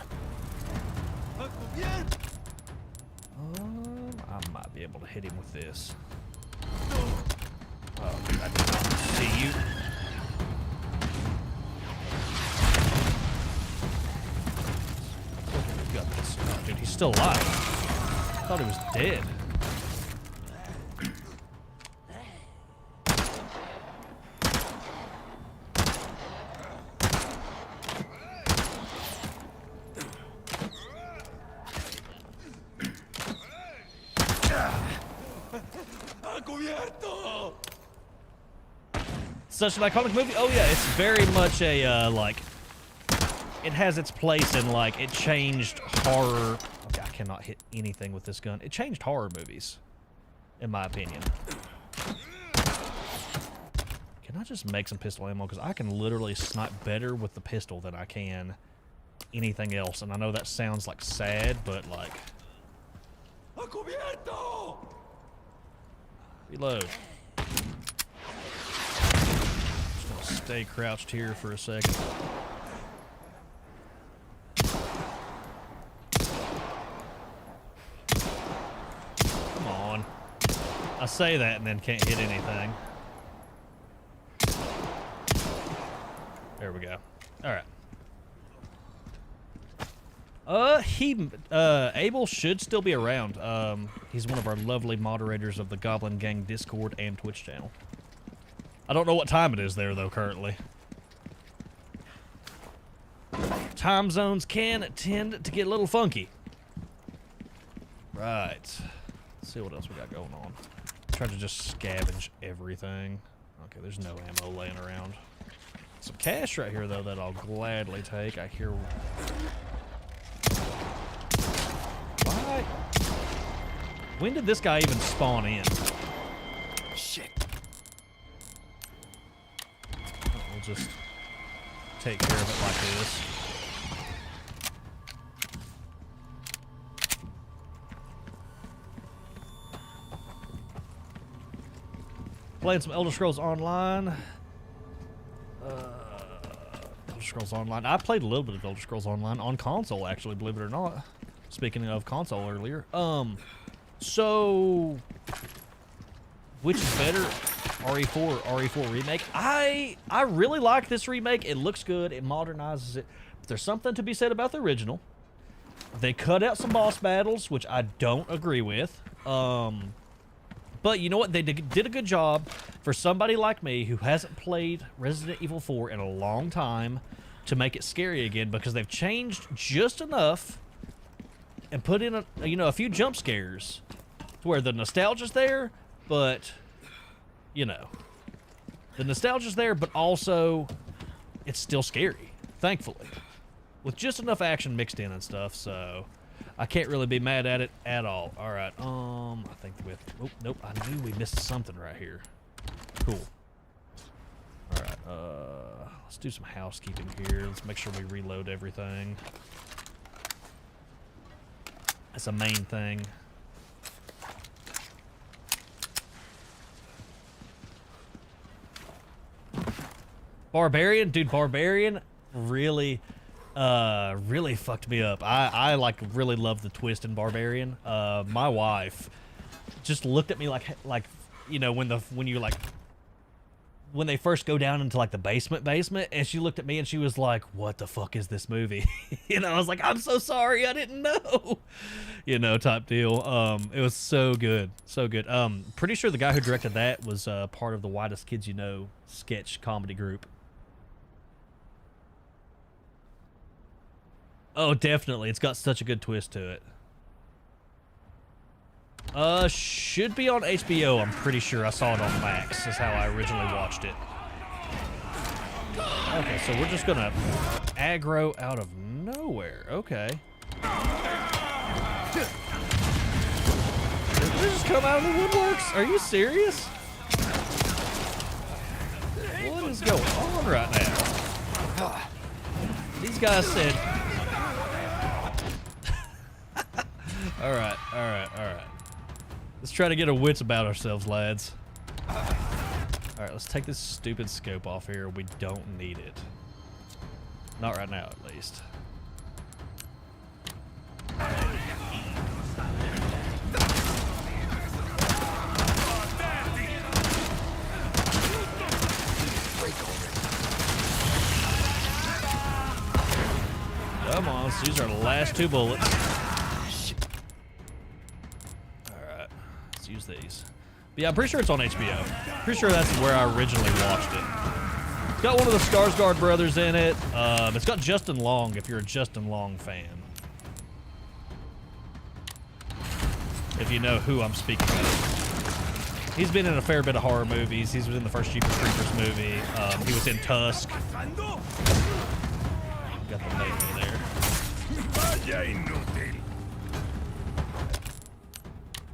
Speaker 1: I might be able to hit him with this. Oh, I did not see you. Got this. Oh, dude, he's still alive. I thought he was dead. Such an iconic movie. Oh yeah, it's very much a like. It has its place in, like, it changed horror. Okay, I cannot hit anything with this gun. It changed horror movies, in my opinion. Can I just make some pistol ammo? Because I can literally snipe better with the pistol than I can anything else. And I know that sounds, like, sad, but, like... Reload. Just gonna stay crouched here for a second. I say that and then can't hit anything. There we go. All right. Abel should still be around. He's one of our lovely moderators of the Goblin Gang Discord and Twitch channel. I don't know what time it is there though currently. Time zones can tend to get a little funky. Right. Let's see what else we got going on. Try to just scavenge everything. Okay, there's no ammo laying around. Some cash right here, though, that I'll gladly take. I hear... Why? When did this guy even spawn in?
Speaker 3: Shit.
Speaker 1: We'll just take care of it like this. Playing some Elder Scrolls Online. Elder Scrolls Online. I played a little bit of Elder Scrolls Online on console, actually, believe it or not. Speaking of console earlier. So... Which is better? RE4 or RE4 remake. I really like this remake. It looks good. It modernizes it. But there's something to be said about the original. They cut out some boss battles, which I don't agree with. But you know what? They did a good job for somebody like me who hasn't played Resident Evil 4 in a long time to make it scary again, because they've changed just enough and put in a few jump scares to where the nostalgia's there, but the nostalgia's there, but also it's still scary, thankfully, with just enough action mixed in and stuff. So I can't really be mad at it at all. All right, I think oh nope, I knew we missed something right here. Cool. All right, let's do some housekeeping here. Let's make sure we reload everything. That's a main thing. Barbarian, dude, Barbarian really fucked me up. I like really love the twist in Barbarian. My wife just looked at me like when they first go down into like the basement, and she looked at me and she was like, "What the fuck is this movie?" I was like, "I'm so sorry, I didn't know," type deal. It was so good, so good. Pretty sure the guy who directed that was part of the Whitest Kids You Know sketch comedy group. Oh, definitely. It's got such a good twist to it. Should be on HBO. I'm pretty sure I saw it on Max. Is how I originally watched it. Okay, so we're just gonna aggro out of nowhere. Okay. Did we just come out of the woodworks? Are you serious? What is going on right now? These guys said... All right. Let's try to get our wits about ourselves, lads. All right, let's take this stupid scope off here. We don't need it. Not right now, at least. Come on, let's use our last 2 bullets. Use these. But yeah, I'm pretty sure it's on HBO. Pretty sure that's where I originally watched it. It's got one of the Skarsgård brothers in it. It's got Justin Long, if you're a Justin Long fan. If you know who I'm speaking of. He's been in a fair bit of horror movies. He was in the first Jeepers Creepers movie. He was in Tusk. Got the melee there.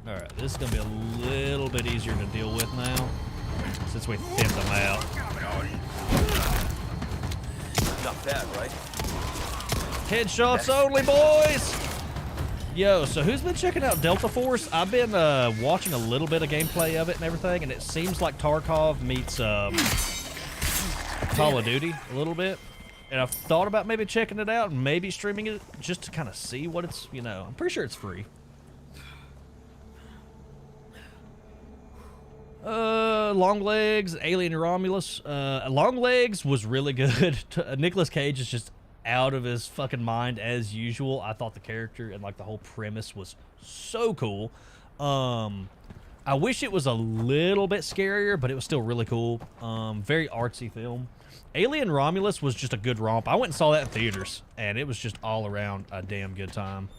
Speaker 1: Alright, this is going to be a little bit easier to deal with now, since we thinned them out.
Speaker 3: Not bad, right?
Speaker 1: Headshots only, boys! Yo, so who's been checking out Delta Force? I've been watching a little bit of gameplay of it and everything, and it seems like Tarkov meets Call of Duty a little bit. And I've thought about maybe checking it out and maybe streaming it just to kind of see what it's, I'm pretty sure it's free. Longlegs, Alien Romulus. Longlegs was really good. Nicolas Cage is just out of his fucking mind as usual. I thought the character and like the whole premise was so cool. I wish it was a little bit scarier, but it was still really cool. Very artsy film. Alien Romulus was just a good romp. I went and saw that in theaters, and it was just all around a damn good time.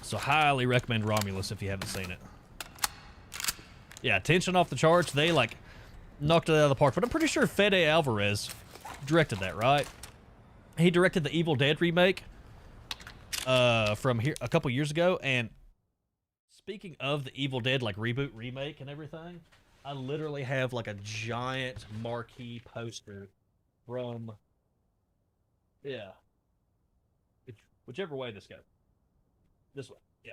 Speaker 1: So highly recommend Romulus if you haven't seen it. Yeah, tension off the charts. They like knocked it out of the park. But I'm pretty sure Fede Alvarez directed that, right? He directed the Evil Dead remake from here a couple years ago. And speaking of the Evil Dead like reboot remake and everything, I literally have like a giant marquee poster from whichever way this goes. This way, yeah.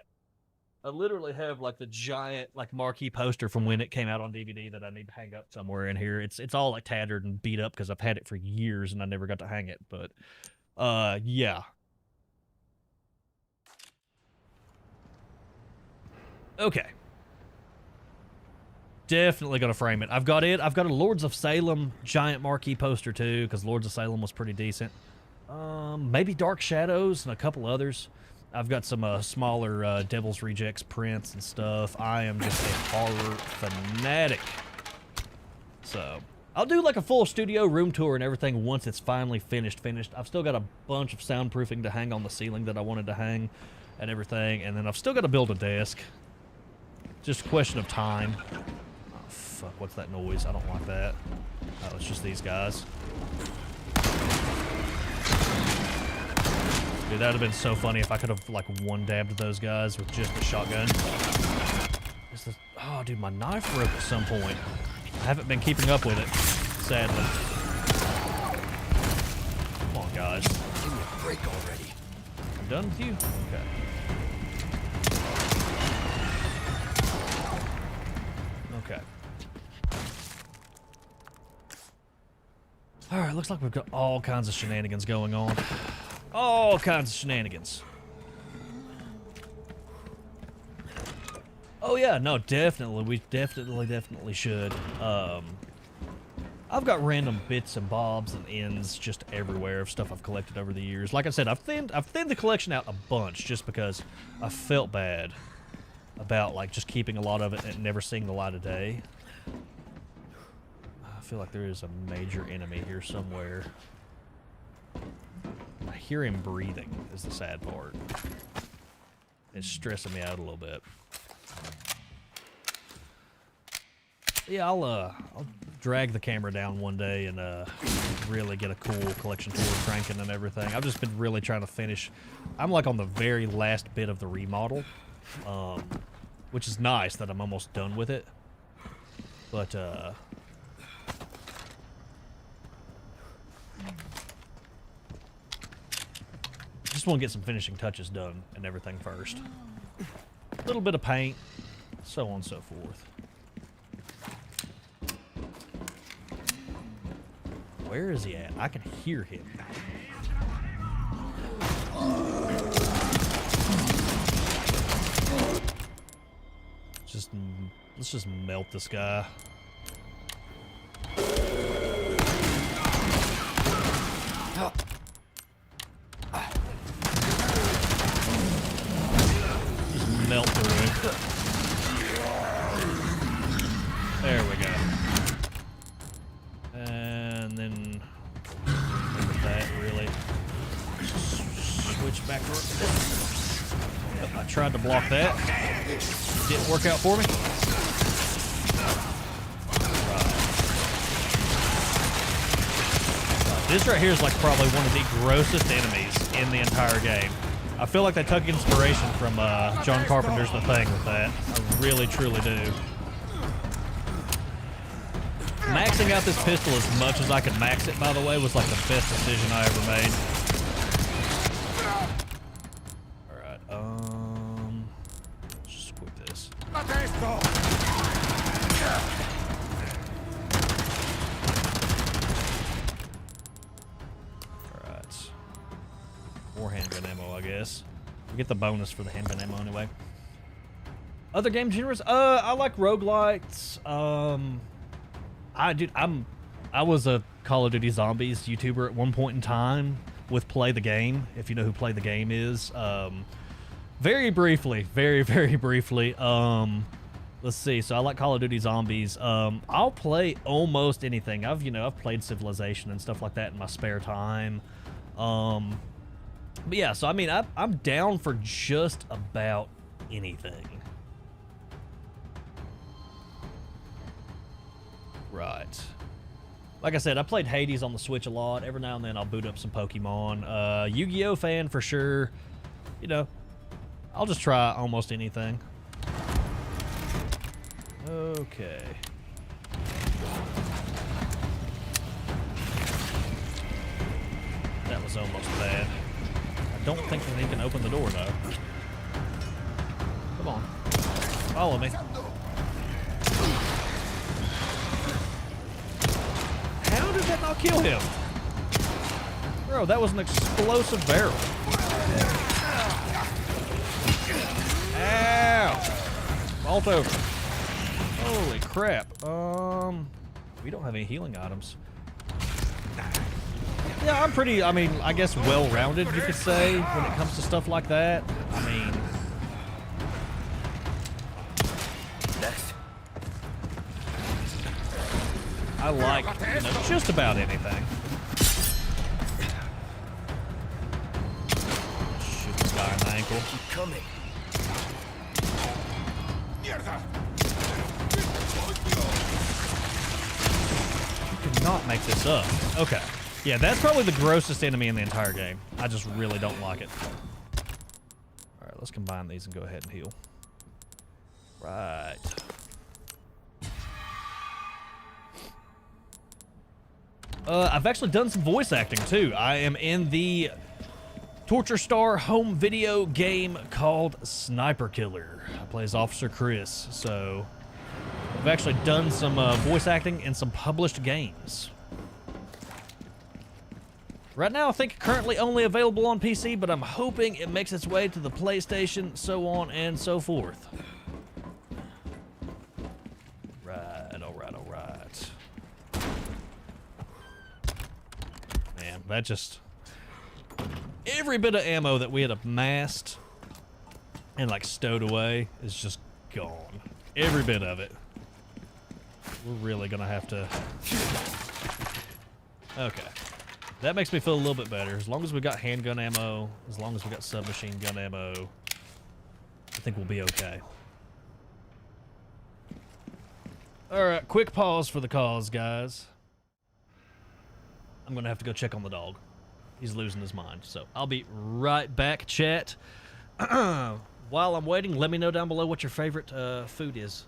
Speaker 1: I literally have like the giant like marquee poster from when it came out on DVD that I need to hang up somewhere in here. It's all like tattered and beat up because I've had it for years and I never got to hang it. But yeah. Okay. Definitely gonna frame it. I've got it. I've got a Lords of Salem giant marquee poster too, because Lords of Salem was pretty decent. Maybe Dark Shadows and a couple others. I've got some smaller Devil's Rejects prints and stuff. I am just a horror fanatic. So, I'll do like a full studio room tour and everything once it's finally finished. I've still got a bunch of soundproofing to hang on the ceiling that I wanted to hang and everything. And then I've still got to build a desk. Just a question of time. Oh, fuck, what's that noise? I don't like that. Oh, it's just these guys. Dude, that would have been so funny if I could have, like, one-dabbed those guys with just a shotgun. Oh, dude, my knife broke at some point. I haven't been keeping up with it, sadly. Come on, guys.
Speaker 3: Give me a break already.
Speaker 1: I'm done with you? Okay. Okay. Alright, looks like we've got all kinds of shenanigans going on. All kinds of shenanigans. Oh yeah, no, definitely. We definitely should. I've got random bits and bobs and ends just everywhere of stuff I've collected over the years. Like I said, I've thinned the collection out a bunch just because I felt bad about like just keeping a lot of it and never seeing the light of day. I feel like there is a major enemy here somewhere. I hear him breathing is the sad part. It's stressing me out a little bit. Yeah, I'll drag the camera down one day and really get a cool collection tour cranking and everything. I've just been really trying to finish. I'm like on the very last bit of the remodel, which is nice that I'm almost done with it. But just want to get some finishing touches done and everything first. A little bit of paint, so on and so forth. Where is he at? I can hear him. Let's just melt this guy. Just melt through it. There we go. And then that really switch back around. I tried to block that. Didn't work out for me. This right here is like probably one of the grossest enemies in the entire game. I feel like they took inspiration from John Carpenter's The Thing with that. I really, truly do. Maxing out this pistol as much as I could max it, by the way, was like the best decision I ever made. Alright, let's just quit this. Alright. More handgun ammo, I guess. We get the bonus for the handgun ammo anyway. Other game genres? I like roguelites. I was a Call of Duty Zombies YouTuber at one point in time with Play the Game, if you know who Play the Game is. Very briefly, very briefly. Let's see. So I like Call of Duty Zombies. I'll play almost anything. I've played Civilization and stuff like that in my spare time. But yeah, so I mean, I'm down for just about anything. Right. Like I said, I played Hades on the Switch a lot. Every now and then I'll boot up some Pokemon. Yu-Gi-Oh fan for sure. You know, I'll just try almost anything. Okay. That was almost bad. I don't think that he can open the door though. Come on. Follow me. How did that not kill him? Bro, that was an explosive barrel. Ow! Vault over. Holy crap. We don't have any healing items. Yeah, I'm pretty, I mean, I guess well-rounded, you could say, when it comes to stuff like that. I mean...
Speaker 3: Next.
Speaker 1: I like, you know, just about anything. Shoot this guy in the ankle.
Speaker 3: Keep coming.
Speaker 1: You cannot make this up. Okay. Yeah, that's probably the grossest enemy in the entire game. I just really don't like it. Alright, let's combine these and go ahead and heal. Right. I've actually done some voice acting too. I am in the Torture Star home video game called Sniper Killer. I play as Officer Chris, so I've actually done some voice acting in some published games. Right now, I think currently only available on PC, but I'm hoping it makes its way to the PlayStation, so on and so forth. Right, alright, alright. Man, that just... Every bit of ammo that we had amassed and, like, stowed away is just gone. Every bit of it. We're really gonna have to... Okay. That makes me feel a little bit better. As long as we got handgun ammo, as long as we got submachine gun ammo, I think we'll be okay. Alright, quick pause for the cause, guys. I'm gonna have to go check on the dog. He's losing his mind, so I'll be right back, chat. While I'm waiting, let me know down below what your favorite food is.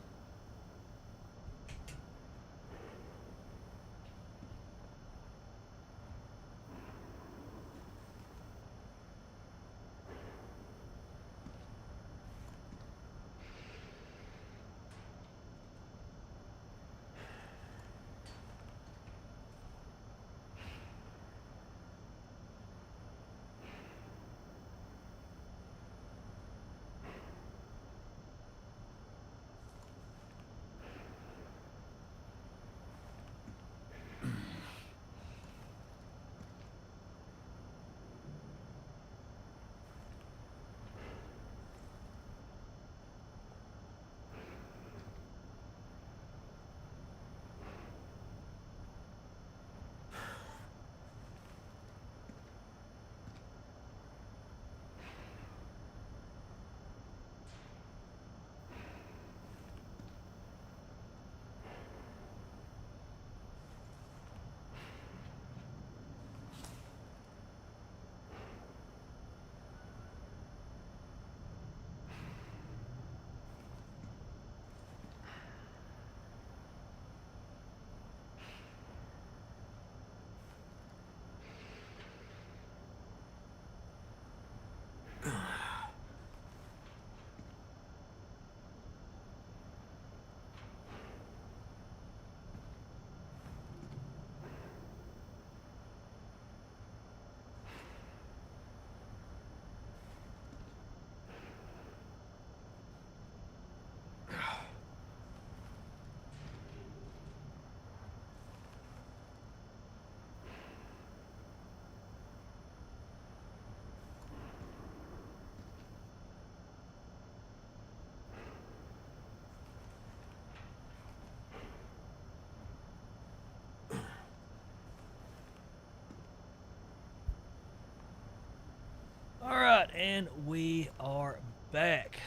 Speaker 1: Alright, and we are back.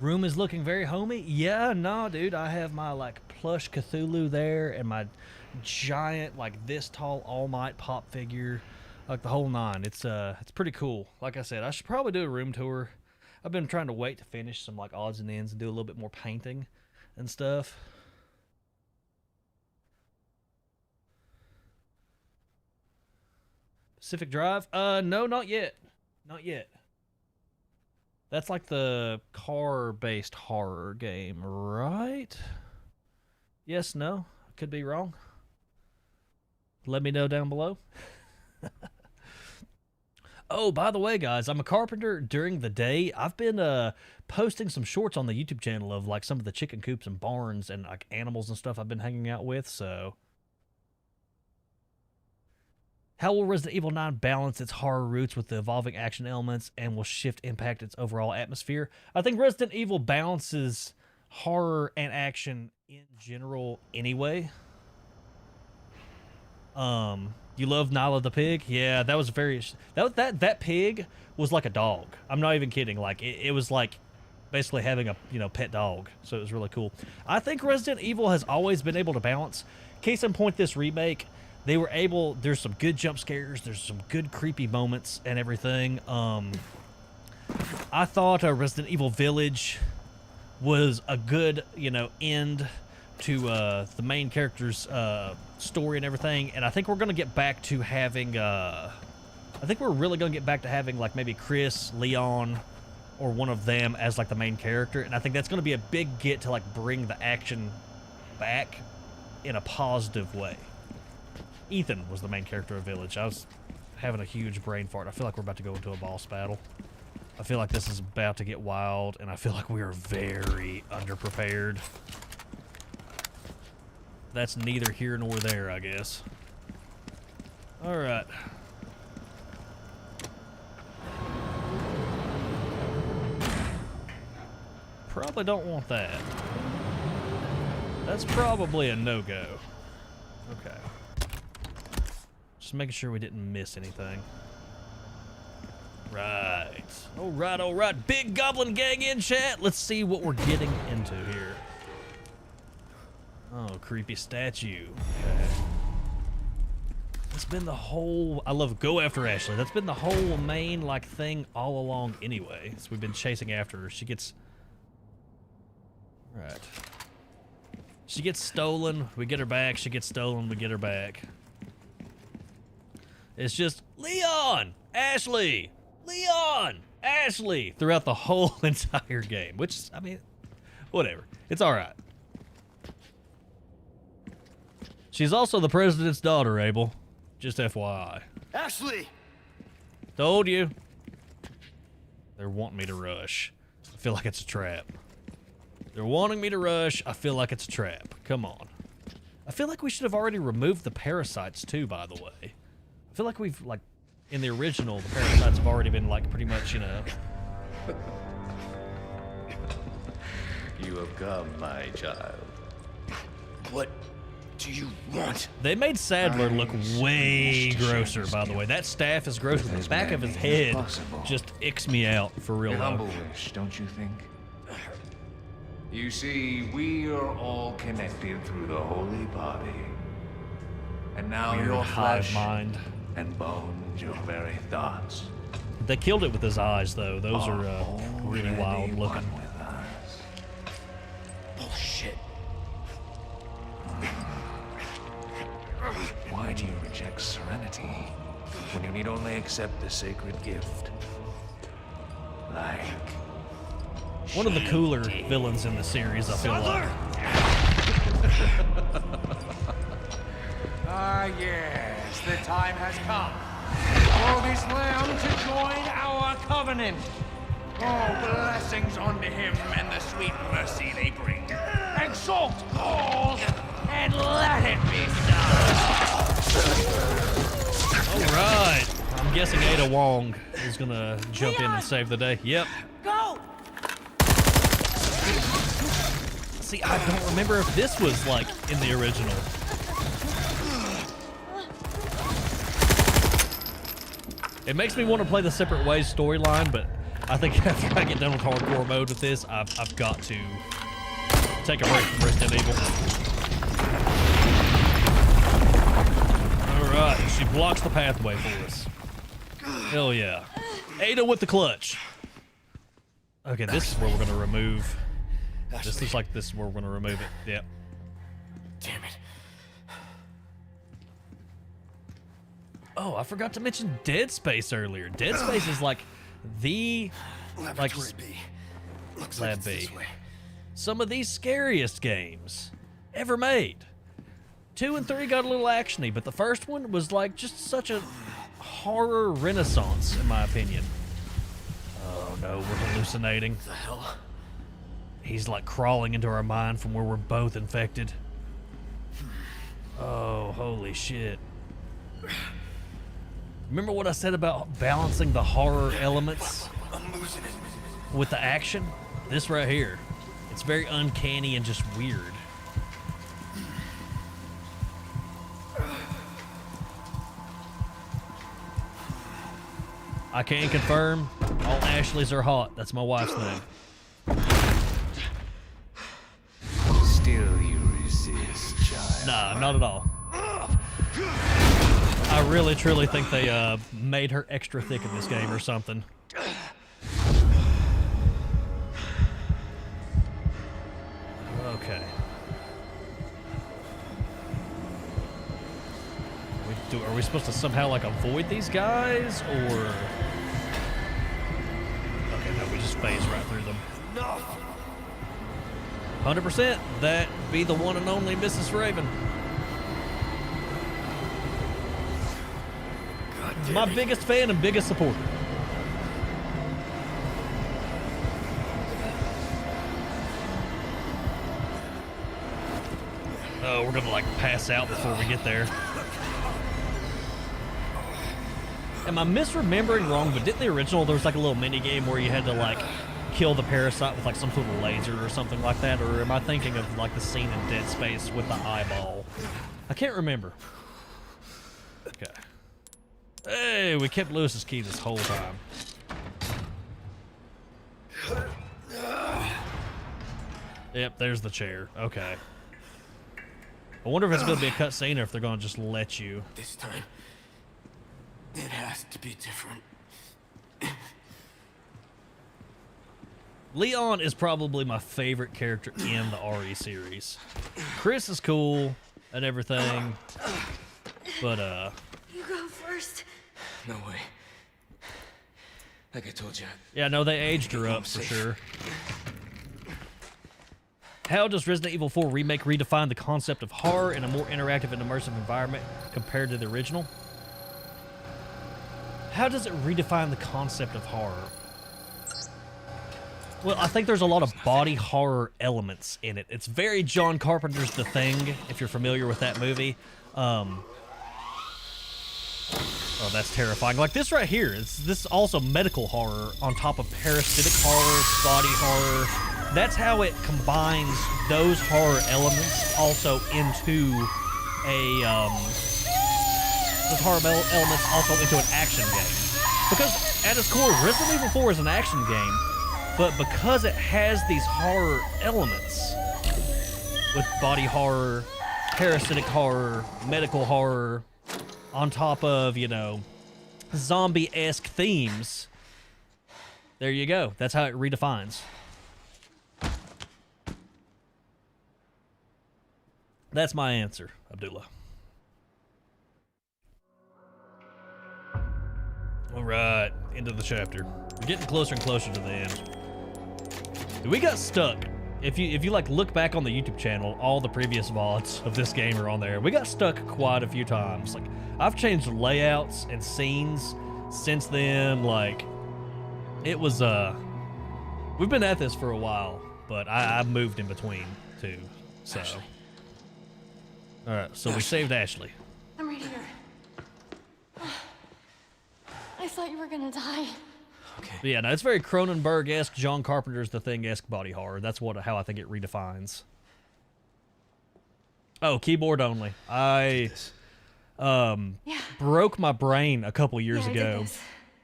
Speaker 1: Room is looking very homey. Yeah, no, dude, I have my, like, plush Cthulhu there and my giant, like, this tall All Might pop figure. Like, the whole nine. It's pretty cool. Like I said, I should probably do a room tour. I've been trying to wait to finish some, like, odds and ends and do a little bit more painting and stuff. Pacific Drive? No, not yet. Not yet. That's like the car-based horror game, right? Yes, no? Could be wrong. Let me know down below. Oh, by the way, guys, I'm a carpenter during the day. I've been posting some shorts on the YouTube channel of like some of the chicken coops and barns and like animals and stuff I've been hanging out with. So, how will Resident Evil 9 balance its horror roots with the evolving action elements and will shift impact its overall atmosphere? I think Resident Evil balances horror and action in general anyway. You love Nyla the pig? Yeah, that was very... That pig was like a dog. I'm not even kidding. Like, it was like basically having a, pet dog. So it was really cool. I think Resident Evil has always been able to balance. Case in point, this remake, they were able... There's some good jump scares. There's some good creepy moments and everything. I thought Resident Evil Village was a good, end to the main character's story and everything, and I think we're gonna get back to having I think we're really gonna get back to having like maybe Chris, Leon, or one of them as like the main character, and I think that's gonna be a big get to like bring the action back in a positive way. Ethan was the main character of Village. I was having a huge brain fart. I feel like we're about to go into a boss battle. I feel like this is about to get wild, and I feel like we are very underprepared. That's neither here nor there, I guess. Alright. Probably don't want that. That's probably a no-go. Okay. Just making sure we didn't miss anything. Right. Alright, alright. Big Goblin Gang in chat. Let's see what we're getting into here. Oh, creepy statue. Okay. That's been the whole... I love Go After Ashley. That's been the whole main, like, thing all along anyway. So we've been chasing after her. She gets... Right. She gets stolen. We get her back. She gets stolen. We get her back. It's just, Leon! Ashley! Leon! Ashley! Throughout the whole entire game. Which, I mean, whatever. It's alright. She's also the president's daughter, Abel. Just FYI.
Speaker 3: Ashley!
Speaker 1: Told you. They're wanting me to rush. I feel like it's a trap. They're wanting me to rush. I feel like it's a trap. Come on. I feel like we should have already removed the parasites too, by the way. I feel like we've, like, in the original, the parasites have already been, like, pretty much,
Speaker 4: You have come, my child.
Speaker 3: What do you want?
Speaker 1: They made Sadler look way grosser, by the way. That staff is gross. The back of his head just icks me out for real.
Speaker 5: A humble wish, don't you think? You see, we are all connected through the holy body. And now
Speaker 1: Weird
Speaker 5: your
Speaker 1: hive
Speaker 5: flesh
Speaker 1: mind.
Speaker 5: and bones, your very thoughts,
Speaker 1: They killed it with his eyes, though. Those are really
Speaker 5: already
Speaker 1: wild looking.
Speaker 5: one with us.
Speaker 3: Bullshit.
Speaker 5: Why do you reject serenity when you need only accept the sacred gift? Like
Speaker 1: One of the cooler villains in the series, I feel like.
Speaker 6: Ah, yes, the time has come for this lamb to join our covenant. Oh, blessings unto him and the sweet mercy they bring. Exalt all and let it be
Speaker 1: All right. I'm guessing Ada Wong is going to jump in and save the day. Yep.
Speaker 7: Go!
Speaker 1: See, I don't remember if this was, like, in the original. It makes me want to play the Separate Ways storyline, but I think after I get done with hardcore mode with this, I've got to take a break from Resident Evil. Alright, she blocks the pathway for us. Hell yeah. Ada with the clutch. Okay, this is where we're going to remove... This looks like this is where we're going to remove it. Yep.
Speaker 3: Damn it.
Speaker 1: Oh, I forgot to mention Dead Space earlier. Dead Space is like the...
Speaker 3: Laboratory B. Looks like
Speaker 1: Lab
Speaker 3: it's
Speaker 1: B.
Speaker 3: this way.
Speaker 1: Some of the scariest games ever made. 2 and 3 got a little actiony, but the first one was like just such a horror renaissance, in my opinion. Oh no, we're hallucinating.
Speaker 3: The hell?
Speaker 1: He's like crawling into our mind from where we're both infected. Oh, holy shit. Remember what I said about balancing the horror elements
Speaker 3: I'm losing it.
Speaker 1: with the action? This right here. It's very uncanny and just weird. I can confirm, all Ashleys are hot. That's my wife's name.
Speaker 5: Still you resist, child.
Speaker 1: Nah, not at all. I really, truly think they made her extra thick in this game or something. Okay. Are we supposed to somehow like avoid these guys, or? Okay, no, we just phase right through them. 100%. That be the one and only Mrs. Raven. My biggest fan and biggest supporter. Oh, we're gonna like pass out before we get there. Am I misremembering wrong? But didn't the original, there was like a little mini game where you had to like kill the parasite with like some sort of laser or something like that? Or am I thinking of like the scene in Dead Space with the eyeball? I can't remember. Okay. Hey, we kept Lewis's key this whole time. Yep, there's the chair. Okay. I wonder if it's going to be a cutscene or if they're going to just let you.
Speaker 3: This time, it has to be different.
Speaker 1: Leon is probably my favorite character in the RE series. Chris is cool and everything, but
Speaker 7: You go first.
Speaker 3: No way. Like I told you.
Speaker 1: yeah, no, they aged her up for sure. How does Resident Evil 4 Remake redefine the concept of horror in a more interactive and immersive environment compared to the original? How does it redefine the concept of horror? Well, I think there's a lot of body horror elements in it. It's very John Carpenter's The Thing, if you're familiar with that movie. Oh, that's terrifying. Like this right here, this is also medical horror on top of parasitic horror, body horror. That's how it combines those horror elements also into a, those horror elements also into an action game. Because at its core, Resident Evil 4 is an action game, but because it has these horror elements with body horror, parasitic horror, medical horror, on top of, you know, zombie-esque themes, there you go. That's how it redefines. That's my answer, Abdullah. All right, end of the chapter. We're getting closer and closer to the end. We got stuck. If you like look back on the YouTube channel, all the previous VODs of this game are on there. We got stuck quite a few times. Like I've changed layouts and scenes since then. Like it was we've been at this for a while, but I've moved in between too. So
Speaker 3: Ashley.
Speaker 1: all right, so we saved Ashley.
Speaker 7: I'm right here. I thought you were gonna die.
Speaker 3: Okay.
Speaker 1: But yeah, no, it's very Cronenberg-esque, John Carpenter's The Thing-esque body horror. That's how I think it redefines. Oh, keyboard only. I broke my brain a couple years
Speaker 7: Yeah, I did
Speaker 1: ago
Speaker 7: this.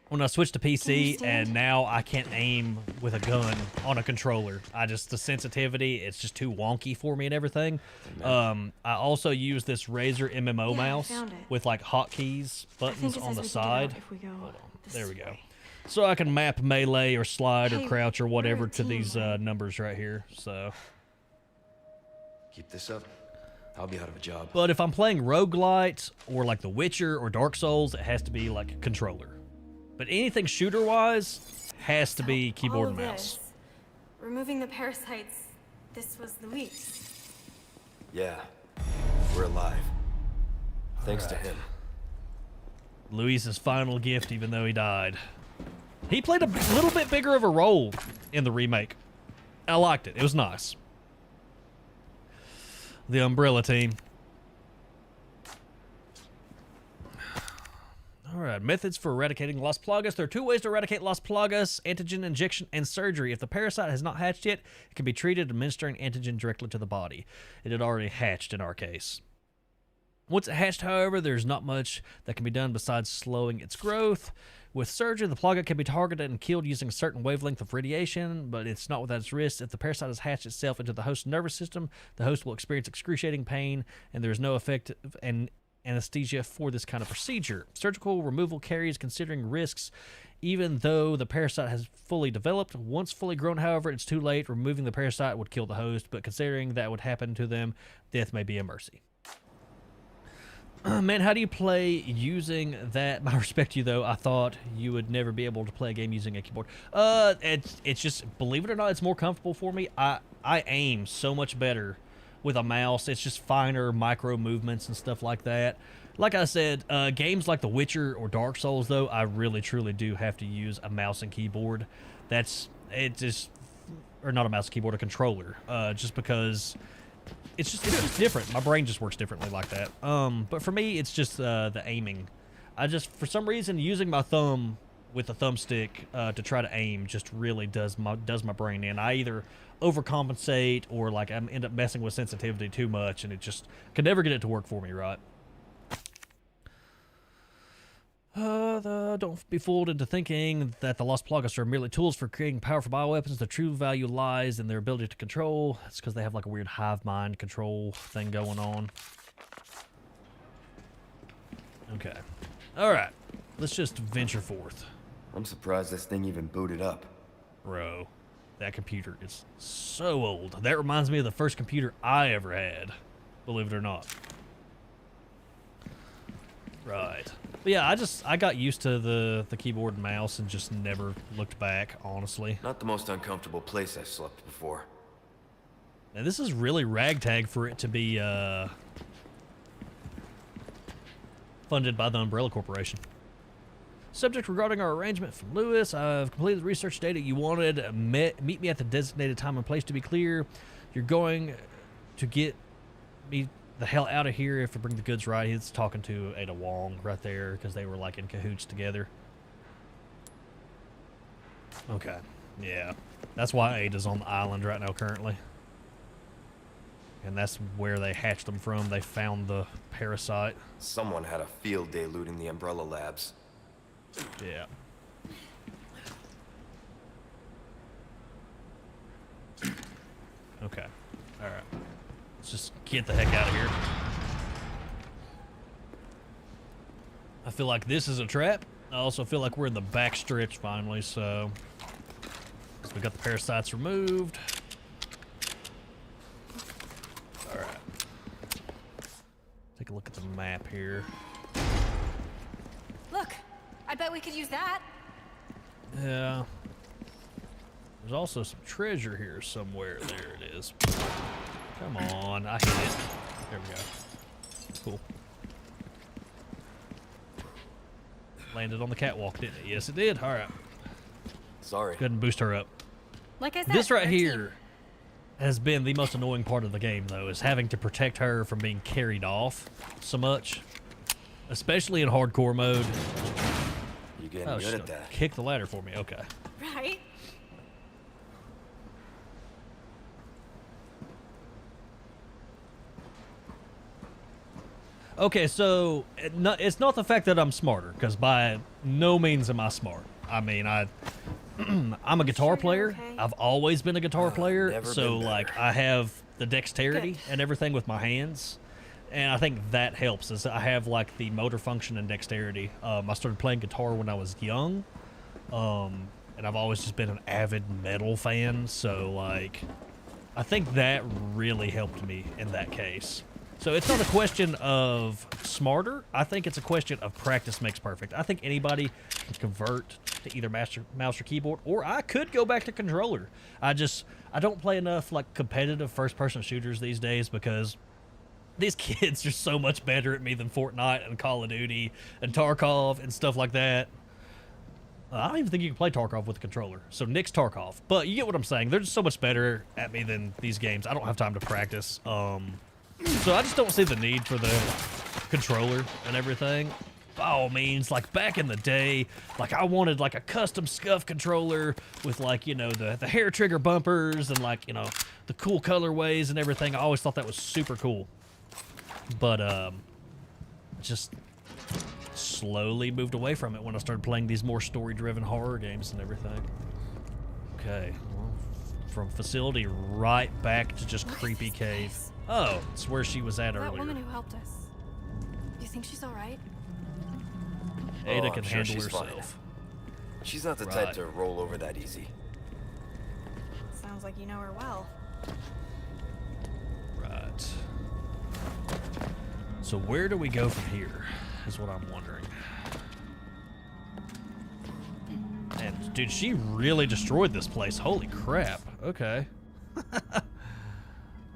Speaker 1: when I switched to
Speaker 7: Can you
Speaker 1: PC,
Speaker 7: stand?
Speaker 1: and now I can't aim with a gun on a controller. The sensitivity, it's just too wonky for me and everything. I also use this Razer MMO
Speaker 7: Yeah, I
Speaker 1: mouse
Speaker 7: found it.
Speaker 1: with like hotkeys,
Speaker 7: I think
Speaker 1: buttons
Speaker 7: it
Speaker 1: on
Speaker 7: says
Speaker 1: the
Speaker 7: we can get out
Speaker 1: side.
Speaker 7: if we go
Speaker 1: Hold on.
Speaker 7: this
Speaker 1: There we go.
Speaker 7: way.
Speaker 1: So I can map melee or slide or
Speaker 7: Hey,
Speaker 1: crouch or
Speaker 7: we're
Speaker 1: whatever
Speaker 7: a
Speaker 1: to
Speaker 7: team,
Speaker 1: these
Speaker 7: right?
Speaker 1: numbers right here. So,
Speaker 3: Keep this up. I'll be out of a job.
Speaker 1: but if I'm playing roguelite or like The Witcher or Dark Souls, it has to be like controller. But anything shooter wise has to be
Speaker 7: So,
Speaker 1: keyboard
Speaker 7: all
Speaker 1: and
Speaker 7: of
Speaker 1: mouse.
Speaker 7: this, removing the parasites, this was the leaks.
Speaker 3: Yeah. We're alive. Thanks to him.
Speaker 1: Luis's final gift, even though he died. He played a little bit bigger of a role in the remake. I liked it. It was nice. The Umbrella team. All right, methods for eradicating Las Plagas. There are 2 ways to eradicate Las Plagas: antigen injection and surgery. If the parasite has not hatched yet, it can be treated administering antigen directly to the body. It had already hatched in our case. Once it hatched, however, there's not much that can be done besides slowing its growth. With surgery, the plaga can be targeted and killed using a certain wavelength of radiation, but it's not without its risks. If the parasite has hatched itself into the host's nervous system, the host will experience excruciating pain, and there is no effective anesthesia for this kind of procedure. Surgical removal carries considering risks, even though the parasite has fully developed. Once fully grown, however, it's too late. Removing the parasite would kill the host, but considering that would happen to them, death may be a mercy. Man, how do you play using that? I respect you, though. I thought you would never be able to play a game using a keyboard. It's just, believe it or not, it's more comfortable for me. I aim so much better with a mouse. It's just finer micro movements and stuff like that. Like I said, games like The Witcher or Dark Souls, though, I really, truly do have to use a mouse and keyboard. Or not a mouse and keyboard, a controller. Just because... It's just different. My brain just works differently like that. But for me, it's just the aiming. For some reason, using my thumb with a thumbstick to try to aim just really does my brain in. I either overcompensate or like I end up messing with sensitivity too much, and it just can never get it to work for me right. Don't be fooled into thinking that the Las Plagas are merely tools for creating powerful bioweapons. The true value lies in their ability to control. It's because they have like a weird hive mind control thing going on. Okay. Alright. Let's just venture forth.
Speaker 3: I'm surprised this thing even booted up.
Speaker 1: Bro, that computer is so old. That reminds me of the first computer I ever had. Believe it or not. Right. But yeah, I got used to the keyboard and mouse and just never looked back, honestly.
Speaker 3: Not the most uncomfortable place I've slept before.
Speaker 1: And this is really ragtag for it to be funded by the Umbrella Corporation. Subject regarding our arrangement from Lewis. I've completed the research data you wanted. Meet me at the designated time and place. To be clear, you're going to get me the hell out of here if I bring the goods right. He's talking to Ada Wong right there because they were like in cahoots together. Okay, yeah. That's why Ada's on the island right now currently. And that's where they hatched them from. They found the parasite.
Speaker 3: Someone had a field day looting the Umbrella labs.
Speaker 1: Yeah. Okay. Alright. Let's just get the heck out of here. I feel like this is a trap. I also feel like we're in the back stretch finally, so we got the parasites removed. Alright. Take a look at the map here.
Speaker 7: Look, I bet we could use that.
Speaker 1: Yeah. There's also some treasure here somewhere. There it is. Come on, I hit it. There we go. Cool. Landed on the catwalk, didn't it? Yes, it did. All right.
Speaker 3: Sorry.
Speaker 1: Go ahead and boost her up.
Speaker 7: Like I said,
Speaker 1: This right
Speaker 7: our
Speaker 1: here
Speaker 7: team.
Speaker 1: has been the most annoying part of the game, though, is having to protect her from being carried off so much, especially in hardcore mode.
Speaker 3: You're getting
Speaker 1: Oh,
Speaker 3: good
Speaker 1: shit.
Speaker 3: at that.
Speaker 1: Kick the ladder for me. Okay.
Speaker 7: Right?
Speaker 1: Okay, so it's not the fact that I'm smarter, because by no means am I smart. I mean, I'm a guitar player.
Speaker 7: okay?
Speaker 1: I've always been a guitar player,
Speaker 3: never
Speaker 1: so
Speaker 3: been better.
Speaker 1: like I have the dexterity
Speaker 7: Good.
Speaker 1: and everything with my hands, and I think that helps. Is I have like the motor function and dexterity. I started playing guitar when I was young, and I've always just been an avid metal fan. So like, I think that really helped me in that case. So it's not a question of smarter. I think it's a question of practice makes perfect. I think anybody can convert to either mouse or keyboard, or I could go back to controller. I don't play enough like competitive first-person shooters these days because these kids are so much better at me than Fortnite and Call of Duty and Tarkov and stuff like that. I don't even think you can play Tarkov with a controller. So Nick's Tarkov. But you get what I'm saying. They're just so much better at me than these games. I don't have time to practice. So I just don't see the need for the controller and everything. By all means, like back in the day, like I wanted like a custom scuff controller with like, you know, the hair trigger bumpers and like, you know, the cool colorways and everything. I always thought that was super cool. But just slowly moved away from it when I started playing these more story-driven horror games and everything. Okay, well, from facility right back to just creepy cave. Oh, it's where she was at earlier.
Speaker 7: That woman who helped us. You think she's all right?
Speaker 1: Ada can
Speaker 3: I'm sure
Speaker 1: handle
Speaker 3: she's
Speaker 1: herself.
Speaker 3: fine. She's not the
Speaker 1: Right.
Speaker 3: type to roll over that easy.
Speaker 7: Sounds like you know her well.
Speaker 1: Right. So where do we go from here, is what I'm wondering. And, dude, she really destroyed this place. Holy crap. Okay.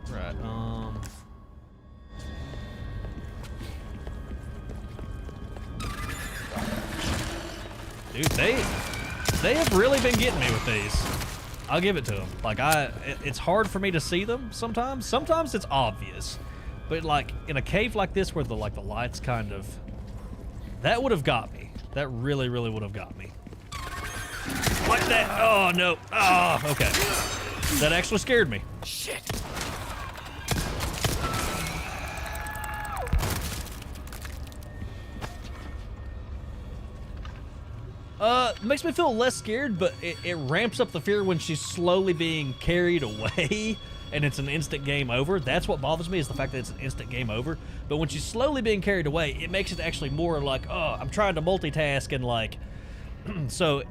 Speaker 1: Right, Dude, they have really been getting me with these. I'll give it to them. Like, it's hard for me to see them sometimes. Sometimes it's obvious. But, like, in a cave like this where the lights kind of... That would have got me. That really, really would have got me. Like that. Oh, no. Oh, okay. That actually scared me.
Speaker 3: Shit!
Speaker 1: Makes me feel less scared, but it ramps up the fear when she's slowly being carried away and it's an instant game over. That's what bothers me, is the fact that it's an instant game over. But when she's slowly being carried away, it makes it actually more like, oh, I'm trying to multitask and like, so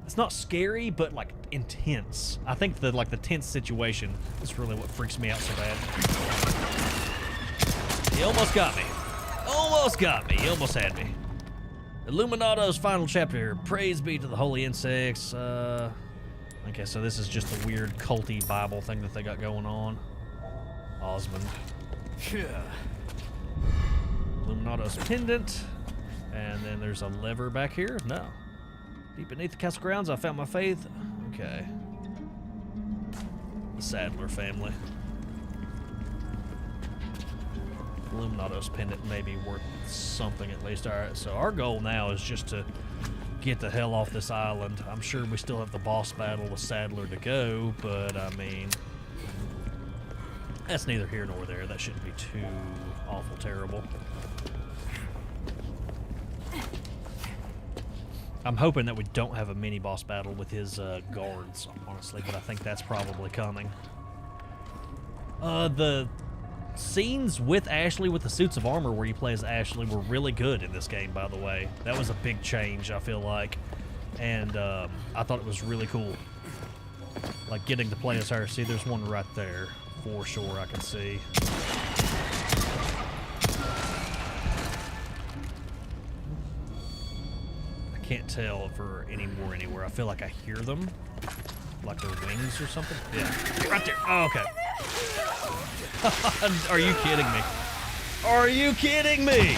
Speaker 1: it's not scary, but like intense. I think the tense situation is really what freaks me out so bad. He almost got me. Almost got me. He almost had me. Illuminato's final chapter. Praise be to the holy insects. Okay, so this is just a weird culty Bible thing that they got going on. Osmond. Illuminato's pendant. And then there's a lever back here. No. Deep beneath the castle grounds, I found my faith. Okay. The Sadler family. Illuminato's pendant may be worth something at least. Alright, so our goal now is just to get the hell off this island. I'm sure we still have the boss battle with Sadler to go, but I mean, that's neither here nor there. That shouldn't be too awful terrible. I'm hoping that we don't have a mini boss battle with his guards, honestly, but I think that's probably coming. The scenes with Ashley with the suits of armor where he plays Ashley were really good in this game, by the way. That was a big change, I feel like, and I thought it was really cool. Like getting to play as her. See, there's one right there for sure I can see. I can't tell if there are any more anywhere. I feel like I hear them, like their wings or something. Yeah, right there. Oh, okay. Are you kidding me? Are you kidding me?
Speaker 7: Leon!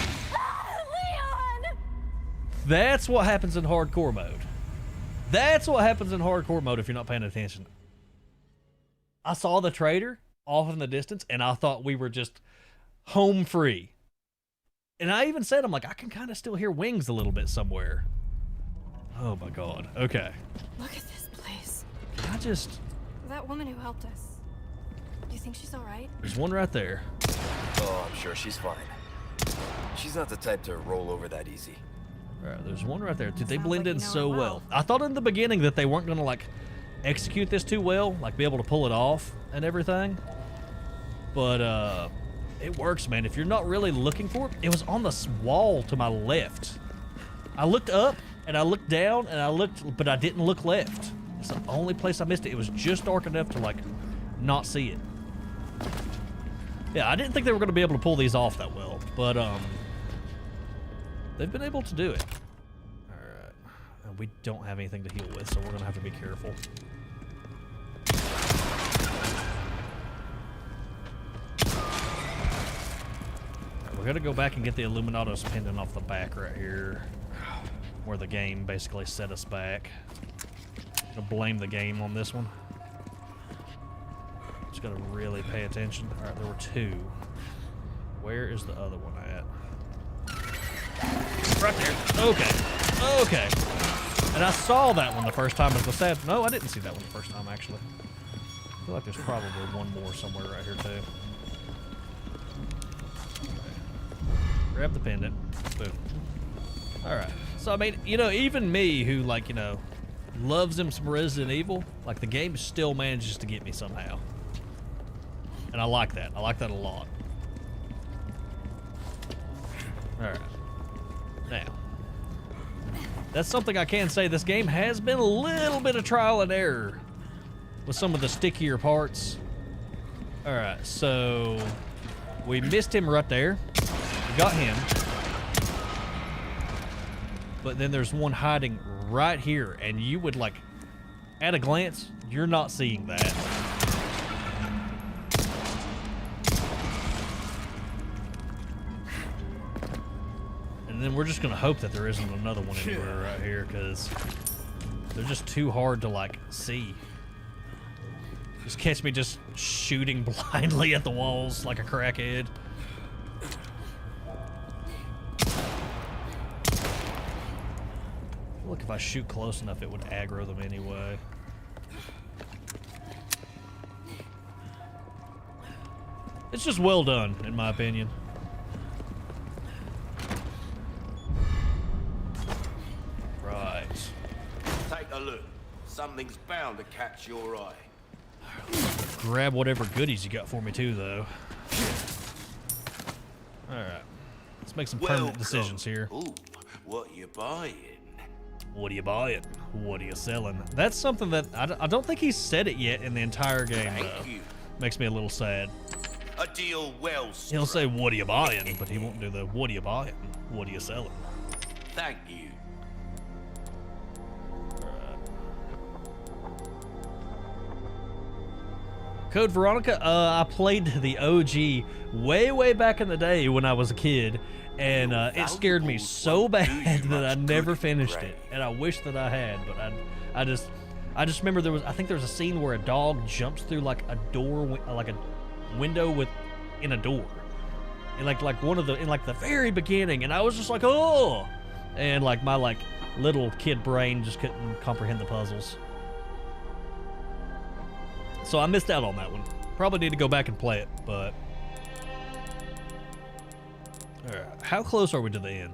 Speaker 1: That's what happens in hardcore mode. That's what happens in hardcore mode if you're not paying attention. I saw the trader off in the distance, and I thought we were just home free. And I even said, I'm like, I can kind of still hear wings a little bit somewhere. Oh my god. Okay.
Speaker 7: Look at this place.
Speaker 1: Can I just...
Speaker 7: That woman who helped us. Do you think she's all right?
Speaker 1: There's one right there.
Speaker 3: Oh, I'm sure she's fine. She's not the type to roll over that easy.
Speaker 1: All right, there's one right there. Dude, they
Speaker 7: Sounds
Speaker 1: blend
Speaker 7: like
Speaker 1: in
Speaker 7: you know
Speaker 1: so
Speaker 7: it
Speaker 1: well.
Speaker 7: well.
Speaker 1: I thought in the beginning that they weren't going to, like, execute this too well, like, be able to pull it off and everything. But, it works, man. If you're not really looking for it, it was on the wall to my left. I looked up, and I looked down, and I looked, but I didn't look left. It's the only place I missed it. It was just dark enough to, like, not see it. Yeah, I didn't think they were going to be able to pull these off that well, but, they've been able to do it. Alright. And we don't have anything to heal with, so we're going to have to be careful. gonna go back and get the Illuminatos pendant off the back right here, where the game basically set us back. I'm gonna blame the game on this one. Just gotta really pay attention. All right, there were 2. Where is the other one at? Right there. Okay. Okay. And I saw that one the first time as I said. No, I didn't see that one the first time, actually. I feel like there's probably one more somewhere right here, too. Okay. Grab the pendant. Boom. Alright. So, I mean, you know, even me who, like, you know, loves him some Resident Evil, like, the game still manages to get me somehow. And I like that. I like that a lot. Alright. Now, that's something I can say. This game has been a little bit of trial and error with some of the stickier parts. Alright, so we missed him right there. We got him. But then there's one hiding right here, and you would, like, at a glance, you're not seeing that. And then we're just gonna hope that there isn't another one anywhere right here, because they're just too hard to, like, see. Just catch me just shooting blindly at the walls like a crackhead. Look, if I shoot close enough, it would aggro them anyway. It's just well done, in my opinion. Right.
Speaker 2: Take a look. Something's bound to catch your eye.
Speaker 1: Grab whatever goodies you got for me, too, though. Alright. Let's make some permanent decisions here.
Speaker 2: Ooh, what you buying?
Speaker 1: What are you buying? What are you selling? That's something that I don't think he's said it yet in the entire game, though. Makes me a little sad.
Speaker 2: A deal well struck.
Speaker 1: He'll say, what are you buying? But he won't do the, what are you buying? What are you selling?
Speaker 2: Thank you.
Speaker 1: Code Veronica, I played the OG way back in the day when I was a kid, and it scared me so bad that I never finished it, and I wish that I had, but I just remember I think there was a scene where a dog jumps through like a door, like a window in a door, and like one of the, in like the very beginning, and I was just like, oh, and like my like little kid brain just couldn't comprehend the puzzles. So I missed out on that one. Probably need to go back and play it, but... Alright, how close are we to the end?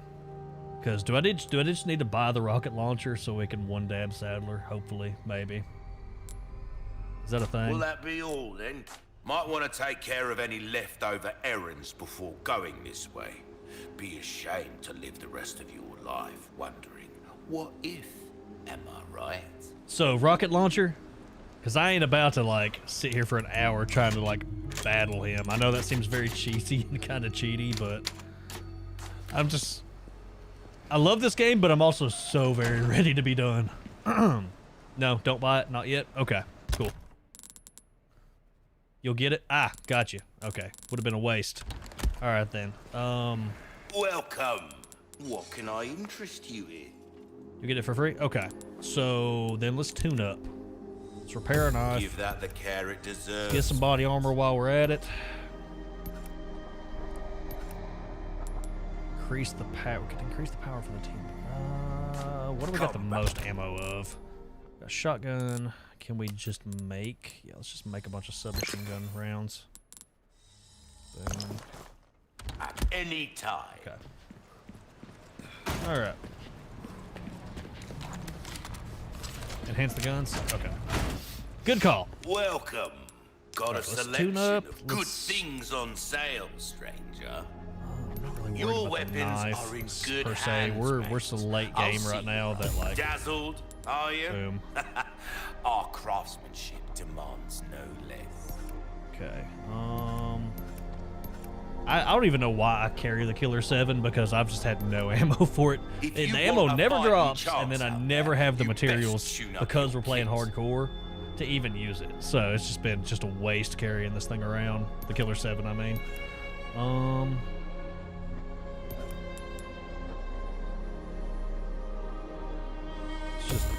Speaker 1: Because do I just need to buy the rocket launcher so we can one-dab Sadler? Hopefully, maybe. Is that a thing?
Speaker 2: Will that be all then? Might want to take care of any leftover errands before going this way. Be ashamed to live the rest of your life wondering, what if? Am I right?
Speaker 1: So, rocket launcher? Because I ain't about to, like, sit here for an hour trying to, like, battle him. I know that seems very cheesy and kind of cheaty, but I love this game, but I'm also so very ready to be done. No, don't buy it. Not yet. Okay, cool. You'll get it? Ah, got you. Okay, would have been a waste. All right, then.
Speaker 2: Welcome. What can I interest you in?
Speaker 1: You get it for free? Okay. So, then let's tune up. Let's repair a knife.
Speaker 2: Give that the care it deserves.
Speaker 1: Get some body armor while we're at it. Increase the power. We can increase the power for the team. What do we got the most ammo of? Got a shotgun. Can we just make? Yeah, let's just make a bunch of submachine gun rounds. Boom.
Speaker 2: At any time.
Speaker 1: Okay. All right. Enhance the guns. Okay. Good call.
Speaker 2: Welcome. Got
Speaker 1: Right,
Speaker 2: a
Speaker 1: let's
Speaker 2: selection
Speaker 1: tune up.
Speaker 2: of good
Speaker 1: Let's-
Speaker 2: things on sale, stranger.
Speaker 1: I'm not really worried
Speaker 2: Your
Speaker 1: about the
Speaker 2: weapons
Speaker 1: knife
Speaker 2: are in good
Speaker 1: per se.
Speaker 2: hands,
Speaker 1: We're
Speaker 2: mate.
Speaker 1: so late
Speaker 2: I'll
Speaker 1: game right
Speaker 2: see
Speaker 1: now
Speaker 2: you.
Speaker 1: that like
Speaker 2: Dazzled, are you?
Speaker 1: boom.
Speaker 2: Our craftsmanship demands no less.
Speaker 1: Okay. I don't even know why I carry the Killer 7 because I've just had no ammo for it.
Speaker 2: If
Speaker 1: And
Speaker 2: you
Speaker 1: the ammo
Speaker 2: want a
Speaker 1: never
Speaker 2: fighting
Speaker 1: drops,
Speaker 2: chance
Speaker 1: and then I
Speaker 2: out
Speaker 1: never
Speaker 2: there,
Speaker 1: have the
Speaker 2: you best
Speaker 1: materials
Speaker 2: tune up
Speaker 1: because
Speaker 2: your
Speaker 1: we're playing
Speaker 2: kits.
Speaker 1: hardcore to even use it. So it's just been just a waste carrying this thing around. The Killer 7, I mean.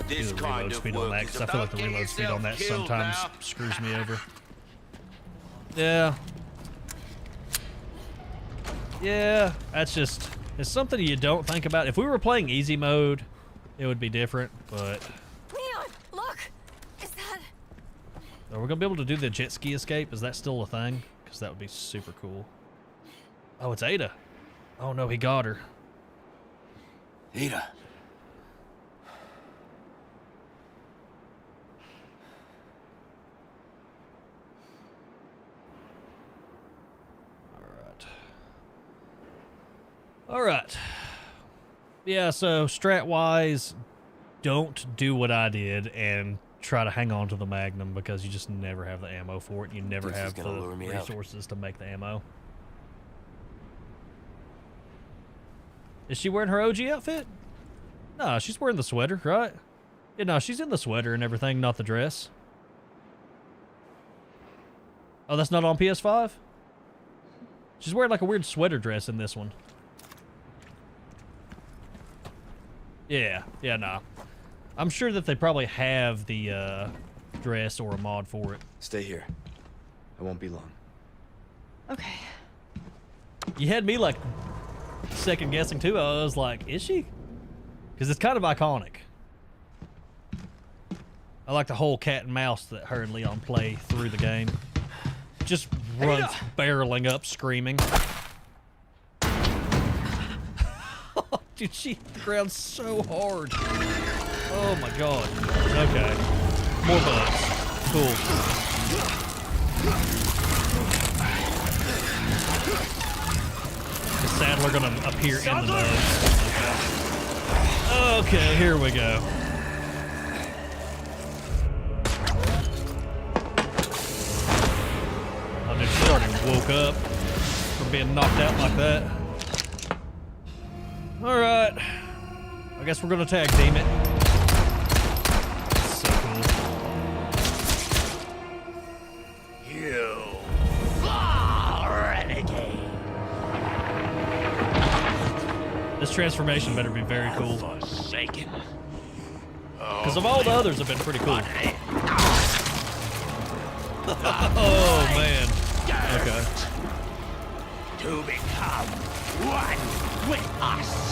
Speaker 1: do
Speaker 2: This
Speaker 1: the
Speaker 2: kind
Speaker 1: reload
Speaker 2: of
Speaker 1: speed on
Speaker 2: work
Speaker 1: that
Speaker 2: is
Speaker 1: because I feel like
Speaker 2: about
Speaker 1: the reload
Speaker 2: getting
Speaker 1: speed on that
Speaker 2: yourself
Speaker 1: sometimes
Speaker 2: killed now.
Speaker 1: screws me over. Yeah. Yeah, that's just, it's something you don't think about. If we were playing easy mode, it would be different, but...
Speaker 8: Leon, look! Is that...
Speaker 1: Are we gonna be able to do the jet ski escape? Is that still a thing? Because that would be super cool. Oh, it's Ada. Oh no, he got her.
Speaker 3: Ada.
Speaker 1: All right. Yeah, so strat-wise, don't do what I did and try to hang on to the Magnum because you just never have the ammo for it. You never
Speaker 3: Thinks he's
Speaker 1: have
Speaker 3: gonna
Speaker 1: the
Speaker 3: lure me out.
Speaker 1: resources to make the ammo. Is she wearing her OG outfit? No, she's wearing the sweater, right? Yeah, no, she's in the sweater and everything, not the dress. Oh, that's not on PS5? She's wearing like a weird sweater dress in this one. Yeah, nah. I'm sure that they probably have the dress or a mod for it.
Speaker 3: Stay here. I won't be long.
Speaker 8: Okay.
Speaker 1: You had me like second guessing too. I was like, is she? Because it's kind of iconic. I like the whole cat and mouse that her and Leon play through the game. Just runs barreling up screaming. Dude, she hit the ground so hard. Oh my god. Okay. More bugs. Cool. The saddler gonna appear in the bugs. Okay, here we go. Oh, dude, she already woke up from being knocked out like that. Alright. I guess we're gonna tag team it. So cool.
Speaker 6: You renegade.
Speaker 1: This transformation better be very cool.
Speaker 6: Forsaken.
Speaker 1: Because of all the others have been pretty cool. Oh man. Okay.
Speaker 6: To become one with us.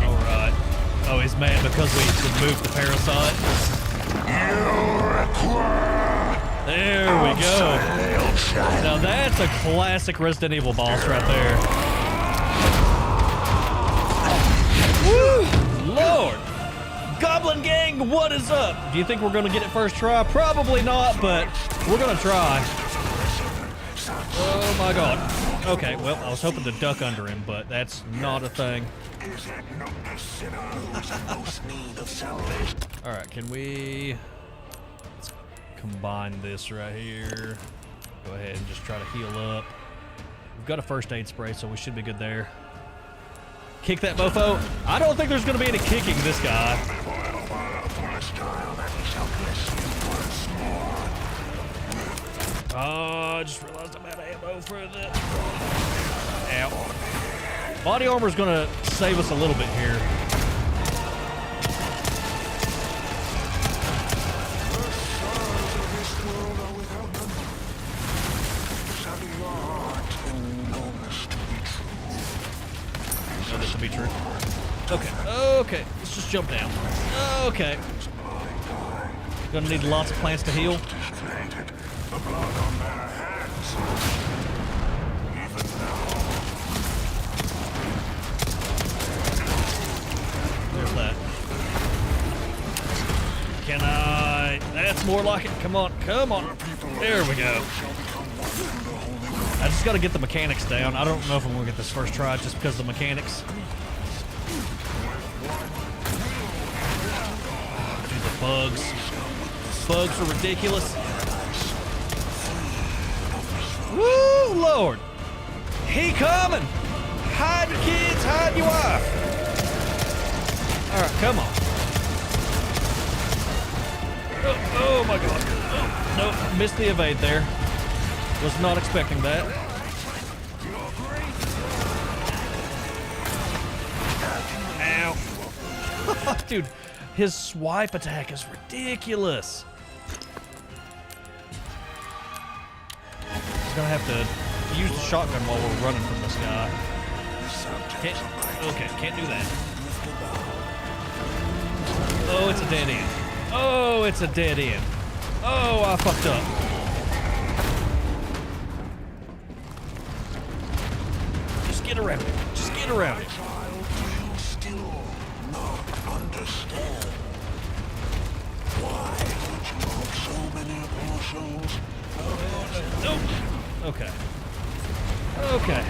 Speaker 1: Alright. Oh, he's mad because we removed the parasite. There we go. Now that's a classic Resident Evil boss right there. Woo! Lord! Goblin Gang, what is up? Do you think we're gonna get it first try? Probably not, but we're gonna try. Oh my god. Okay, well, I was hoping to duck under him, but that's not a thing. Alright, can we... Let's combine this right here. Go ahead and just try to heal up. We've got a first aid spray, so we should be good there. Kick that mofo. I don't think there's going to be any kicking this guy. Oh, I just realized I'm out of ammo for the... Ow. Body armor's going to save us a little bit here. Oh, this will be true. Okay, let's just jump down. Okay. Gonna need lots of plants to heal. There's that. Can I... That's more like it. Come on, come on. There we go. I just gotta get the mechanics down. I don't know if I'm gonna get this first try just because of the mechanics. Dude, the bugs. Bugs are ridiculous. Woo, Lord. He coming. Hide your kids, hide your wife. All right, come on. Oh my God. Oh, nope, missed the evade there. Was not expecting that. Ow. Dude, dude, his swipe attack is ridiculous. He's gonna have to use the shotgun while we're running from this guy. Can't do that. Oh, it's a dead end. Oh, it's a dead end. Oh, I fucked up. Just get around it. Just get around it. Oh, okay. Okay.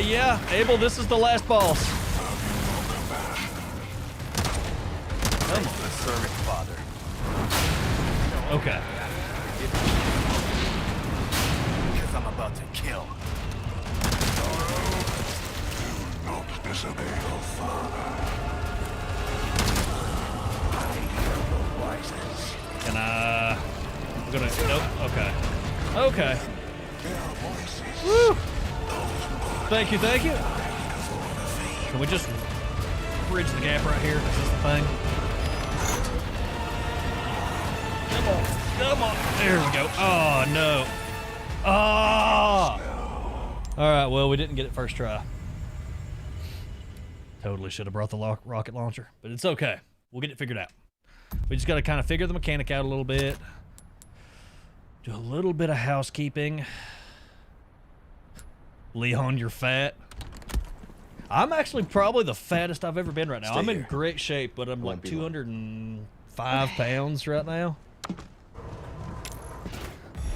Speaker 1: Yeah, Abel, this is the last boss. Come on.
Speaker 3: The servant father.
Speaker 1: Okay.
Speaker 3: Because I'm about to kill.
Speaker 9: Do not disobey your father.
Speaker 1: Can I... I'm gonna... Nope. Okay. Okay. Woo! Thank you, thank you. Can we just bridge the gap right here? Is this the thing? Come on. Come on. There we go. Oh, no. Oh! Alright, well, we didn't get it first try. Totally should have brought the rocket launcher, but it's okay. We'll get it figured out. We just got to kind of figure the mechanic out a little bit. Do a little bit of housekeeping. Leon, you're fat. I'm actually probably the fattest I've ever been right now. I'm in great shape, but I'm like 205 pounds right now.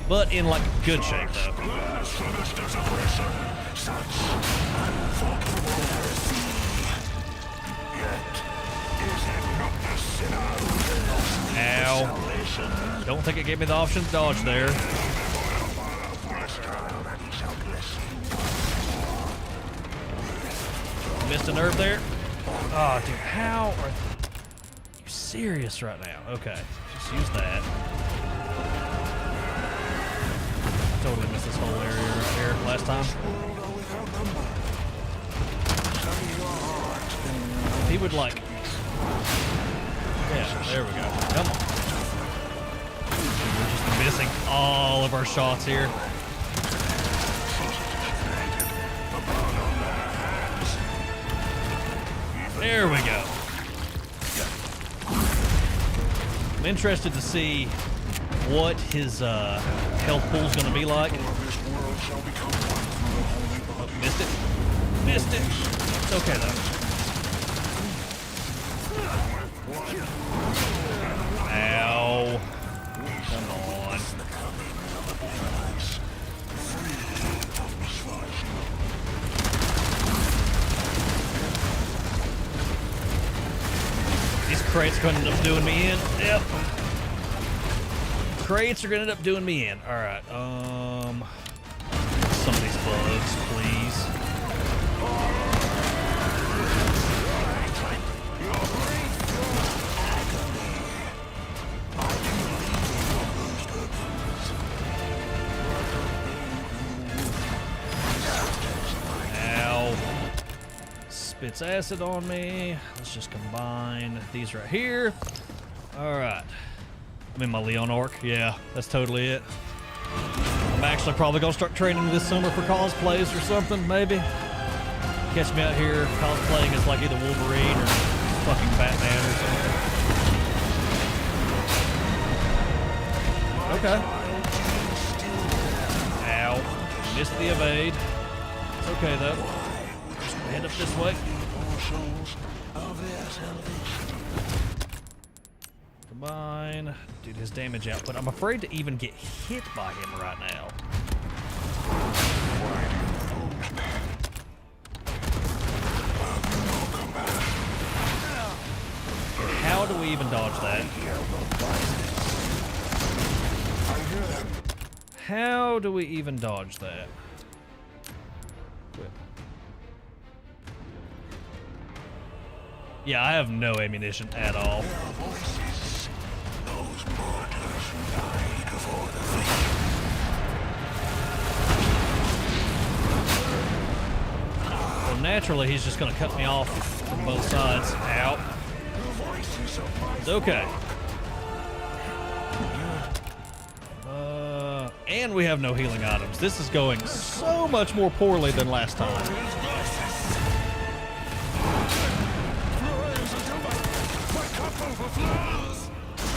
Speaker 1: But in like good shape though. Ow. Don't think it gave me the option to dodge there. Missed a nerve there. Oh, dude, how are you serious right now? Okay, just use that. Totally missed this whole area right here last time. If he would like... Yeah, there we go. Come on. We're just missing all of our shots here. There we go. I'm interested to see what his health pool's gonna be like. Oh, missed it. Missed it. It's okay though. Ow. Come on. These crates are going to end up doing me in. Yep. Crates are going to end up doing me in. Alright, some of these bugs, please. Ow. Spits acid on me. Let's just combine these right here. Alright. I'm in my Leon arc. Yeah, that's totally it. I'm actually probably going to start training this summer for cosplays or something, maybe. Catch me out here cosplaying as like either Wolverine or fucking Batman or something. Okay. Ow. Missed the evade. It's okay though. Just head up this way. Combine. Dude, his damage output. I'm afraid to even get hit by him right now. How do we even dodge that? How do we even dodge that? Yeah, I have no ammunition at all. Well, naturally, he's just going to cut me off from both sides. Ow. It's okay. And we have no healing items. This is going so much more poorly than last time.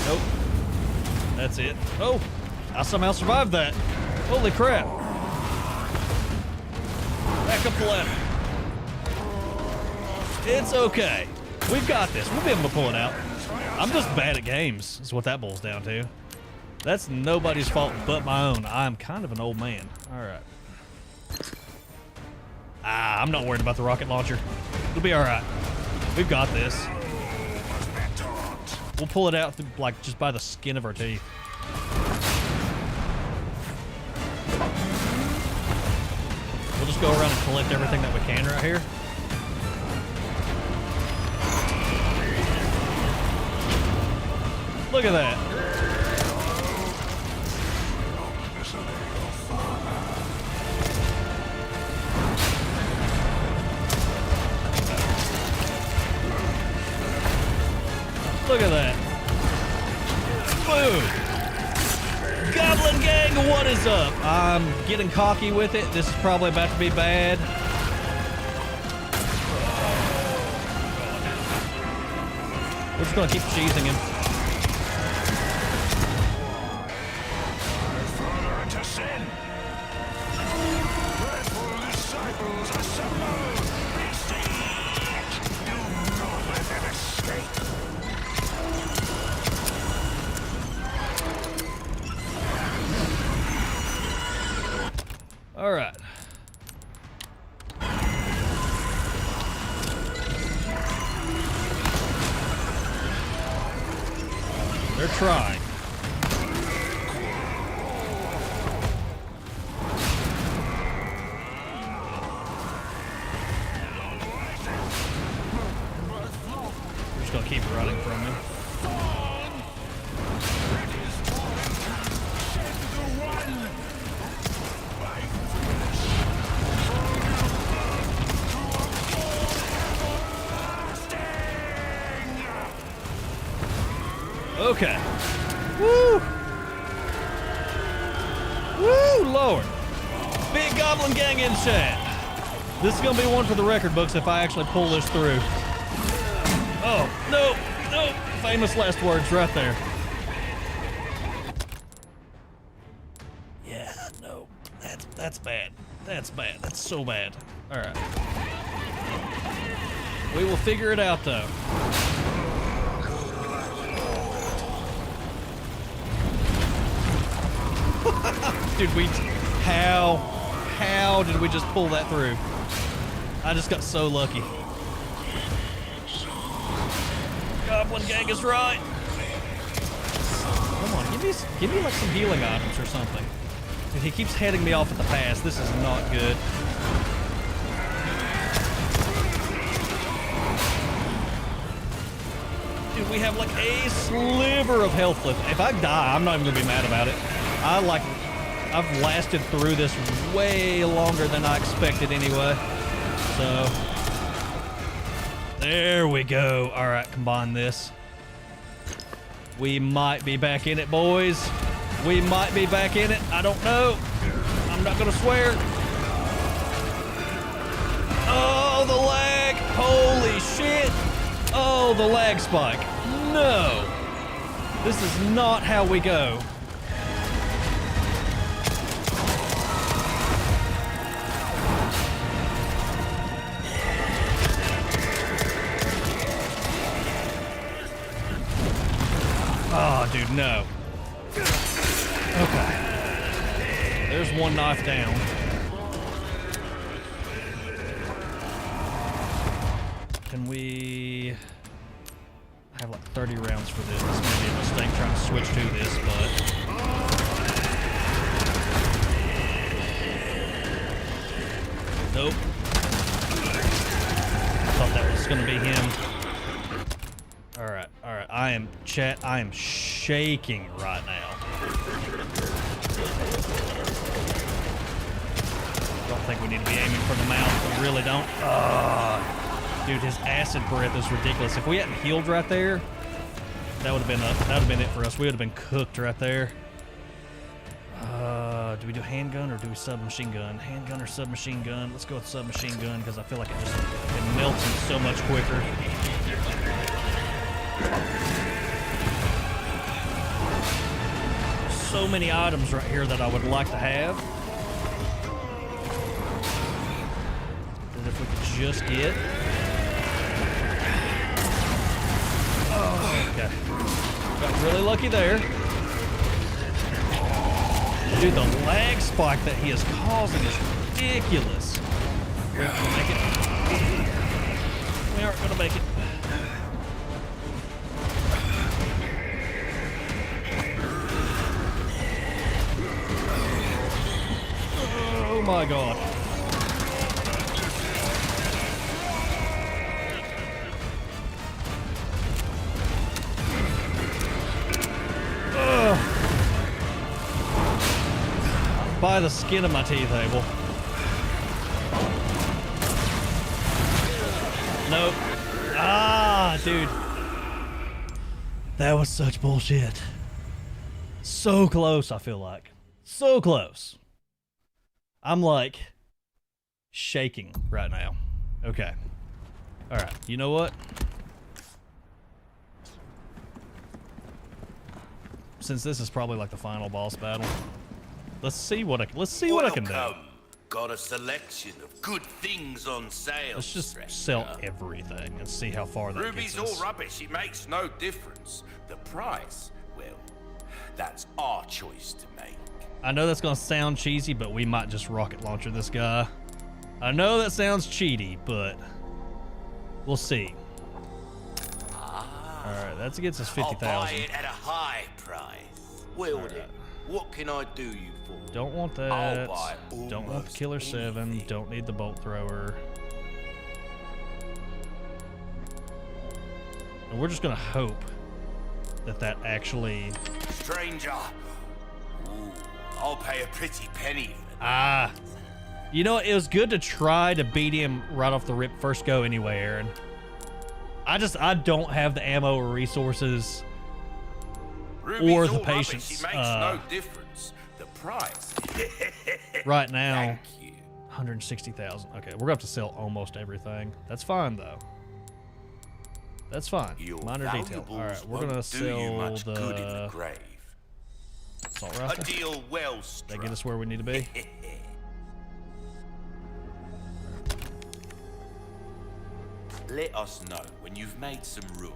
Speaker 1: Nope. That's it. Oh, I somehow survived that. Holy crap. Back up the ladder. It's okay. We've got this. We'll be able to pull it out. I'm just bad at games, is what that boils down to. That's nobody's fault but my own. I'm kind of an old man. All right. I'm not worried about the rocket launcher. It'll be all right. We've got this. We'll pull it out through, like, just by the skin of our teeth. We'll just go around and collect everything that we can right here. Look at that. Look at that. Boom. Goblin Gang, what is up? I'm getting cocky with it. This is probably about to be bad. We're just gonna keep cheesing him. All right. They're trying. We're just gonna keep running from him. Okay. Woo! Woo, Lord. Big Goblin Gang in chat. This is gonna be one for the record books if I actually pull this through. Oh, no, no. Famous last words right there. Yeah, no. That's bad. That's bad. That's so bad. All right. We will figure it out, though. Dude, how did we just pull that through? I just got so lucky. Goblin Gang is right. Come on, give me like some healing items or something. Dude, he keeps heading me off at the pass. This is not good. Dude, we have like a sliver of health left. If I die, I'm not even gonna be mad about it. I've lasted through this way longer than I expected anyway. So, there we go. All right, combine this. We might be back in it, boys. We might be back in it. I don't know. I'm not gonna swear. Oh, the lag. Holy shit. Oh, the lag spike. No. This is not how we go. Oh, dude, no. Okay. There's one knife down. Can we... I have like 30 rounds for this. This may be a mistake trying to switch to this, but... Nope. Thought that was gonna be him. Alright, alright. I am shaking right now. Don't think we need to be aiming for the mouth. We really don't. Dude, his acid breath is ridiculous. If we hadn't healed right there, That would have been it for us. We would have been cooked right there. Do we do handgun or do we submachine gun? Handgun or submachine gun? Let's go with submachine gun because I feel like it melts him so much quicker. So many items right here that I would like to have. That if we could just get. Oh, okay. Got really lucky there. Dude, the lag spike that he is causing is ridiculous. We aren't gonna make it. We aren't gonna make it. Oh my god. By the skin of my teeth, Abel. Nope. Ah, dude. That was such bullshit. So close, I feel like. So close. I'm like shaking right now. Okay. All right. You know what? Since this is probably like the final boss battle, let's see what I can do.
Speaker 2: Got a selection of good things on sale.
Speaker 1: Let's just sell everything and see how far that
Speaker 2: Ruby's
Speaker 1: gets us.
Speaker 2: all rubbish. It makes no difference. The price, well, that's our choice to make.
Speaker 1: I know that's gonna sound cheesy, but we might just rocket launcher this guy. I know that sounds cheaty, but we'll see. All right, that gets us 50,000.
Speaker 2: I'll buy it at a high price. Well then, what can I do you for?
Speaker 1: Don't want that.
Speaker 2: I'll buy
Speaker 1: Don't want the Killer 7.
Speaker 2: anything.
Speaker 1: Don't need the bolt thrower. And we're just gonna hope that that actually.
Speaker 2: Stranger, ooh, I'll pay a pretty penny for that.
Speaker 1: Ah, you know, it was good to try to beat him right off the rip first go anyway, Aaron. I don't have the ammo or resources
Speaker 2: Ruby's
Speaker 1: or the
Speaker 2: all rubbish.
Speaker 1: patience
Speaker 2: It makes no difference. The price.
Speaker 1: right now.
Speaker 2: Thank you.
Speaker 1: 160,000. Okay, we're gonna have to sell almost everything. That's fine though. That's fine.
Speaker 2: Your
Speaker 1: Minor detail. All right, we're gonna
Speaker 2: won't do you
Speaker 1: sell
Speaker 2: much good in the
Speaker 1: the
Speaker 2: grave.
Speaker 1: assault
Speaker 2: A
Speaker 1: rifle.
Speaker 2: deal well
Speaker 1: That
Speaker 2: struck.
Speaker 1: get us where we need to be.
Speaker 2: Let us know when you've made some room.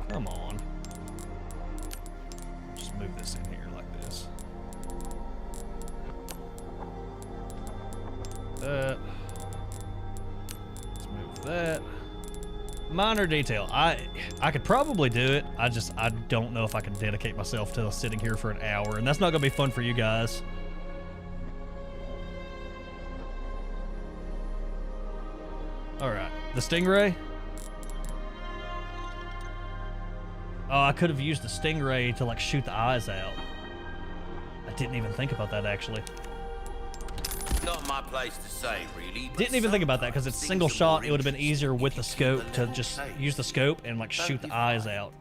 Speaker 1: Come on. Just move this in here like this. That. Let's move that. Minor detail. I could probably do it. I don't know if I can dedicate myself to sitting here for an hour, and that's not gonna be fun for you guys. All right, the Stingray. Oh, I could have used the Stingray to like shoot the eyes out. I didn't even think about that actually.
Speaker 2: Not my place to say, really. but
Speaker 1: Didn't even think about that because it's
Speaker 2: sometimes
Speaker 1: single
Speaker 2: things are
Speaker 1: shot.
Speaker 2: more
Speaker 1: It would have been
Speaker 2: interesting
Speaker 1: easier with
Speaker 2: if
Speaker 1: the
Speaker 2: you keep
Speaker 1: scope
Speaker 2: a
Speaker 1: to
Speaker 2: level
Speaker 1: just
Speaker 2: safe.
Speaker 1: use the scope and like
Speaker 2: Don't
Speaker 1: shoot the
Speaker 2: you
Speaker 1: eyes
Speaker 2: find?
Speaker 1: out.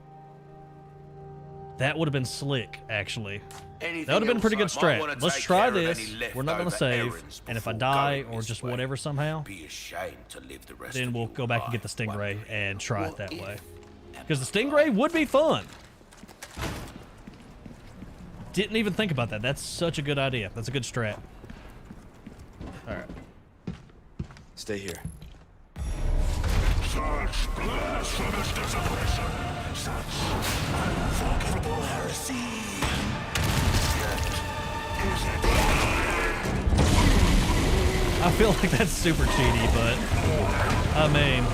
Speaker 1: That would have been slick, actually.
Speaker 2: Anything
Speaker 1: That would have been a pretty good
Speaker 2: else I might
Speaker 1: strat.
Speaker 2: wanna
Speaker 1: Let's
Speaker 2: take
Speaker 1: try
Speaker 2: care of
Speaker 1: this.
Speaker 2: any
Speaker 1: We're not going to
Speaker 2: leftover
Speaker 1: save.
Speaker 2: errands
Speaker 1: And if I
Speaker 2: before
Speaker 1: die
Speaker 2: going
Speaker 1: or
Speaker 2: this
Speaker 1: just
Speaker 2: way.
Speaker 1: whatever somehow,
Speaker 2: Be ashamed to live the rest
Speaker 1: then
Speaker 2: of
Speaker 1: we'll
Speaker 2: your
Speaker 1: go back and get the
Speaker 2: life
Speaker 1: Stingray
Speaker 2: wondering,
Speaker 1: and try it
Speaker 2: what
Speaker 1: that
Speaker 2: if
Speaker 1: way.
Speaker 2: at
Speaker 1: Because the
Speaker 2: the
Speaker 1: Stingray
Speaker 2: time?
Speaker 1: would be fun. Didn't even think about that. That's such a good idea. That's a good strat. All right.
Speaker 3: Stay here.
Speaker 9: Such blasphemous desecration, such unforgivable heresy. Is it
Speaker 1: I feel like that's super cheaty, but I mean,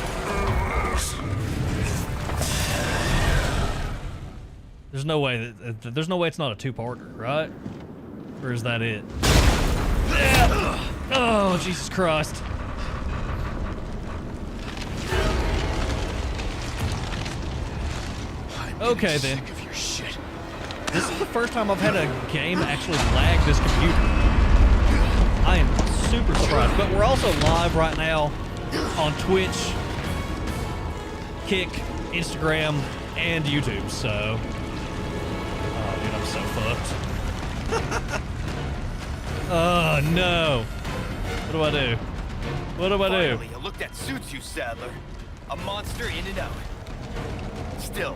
Speaker 1: there's no way it's not a two-parter, right? Or is that it? Yeah. Oh, Jesus Christ. Okay then.
Speaker 3: Sick of your shit.
Speaker 1: This is the first time I've had a game actually lag this computer. I am super surprised. But we're also live right now on Twitch Kick, Instagram, and YouTube, so... Oh, dude, I'm so fucked. Oh, no. What do I do? What do I do?
Speaker 3: Finally, a look that suits you, Sadler. A monster in and out. Still,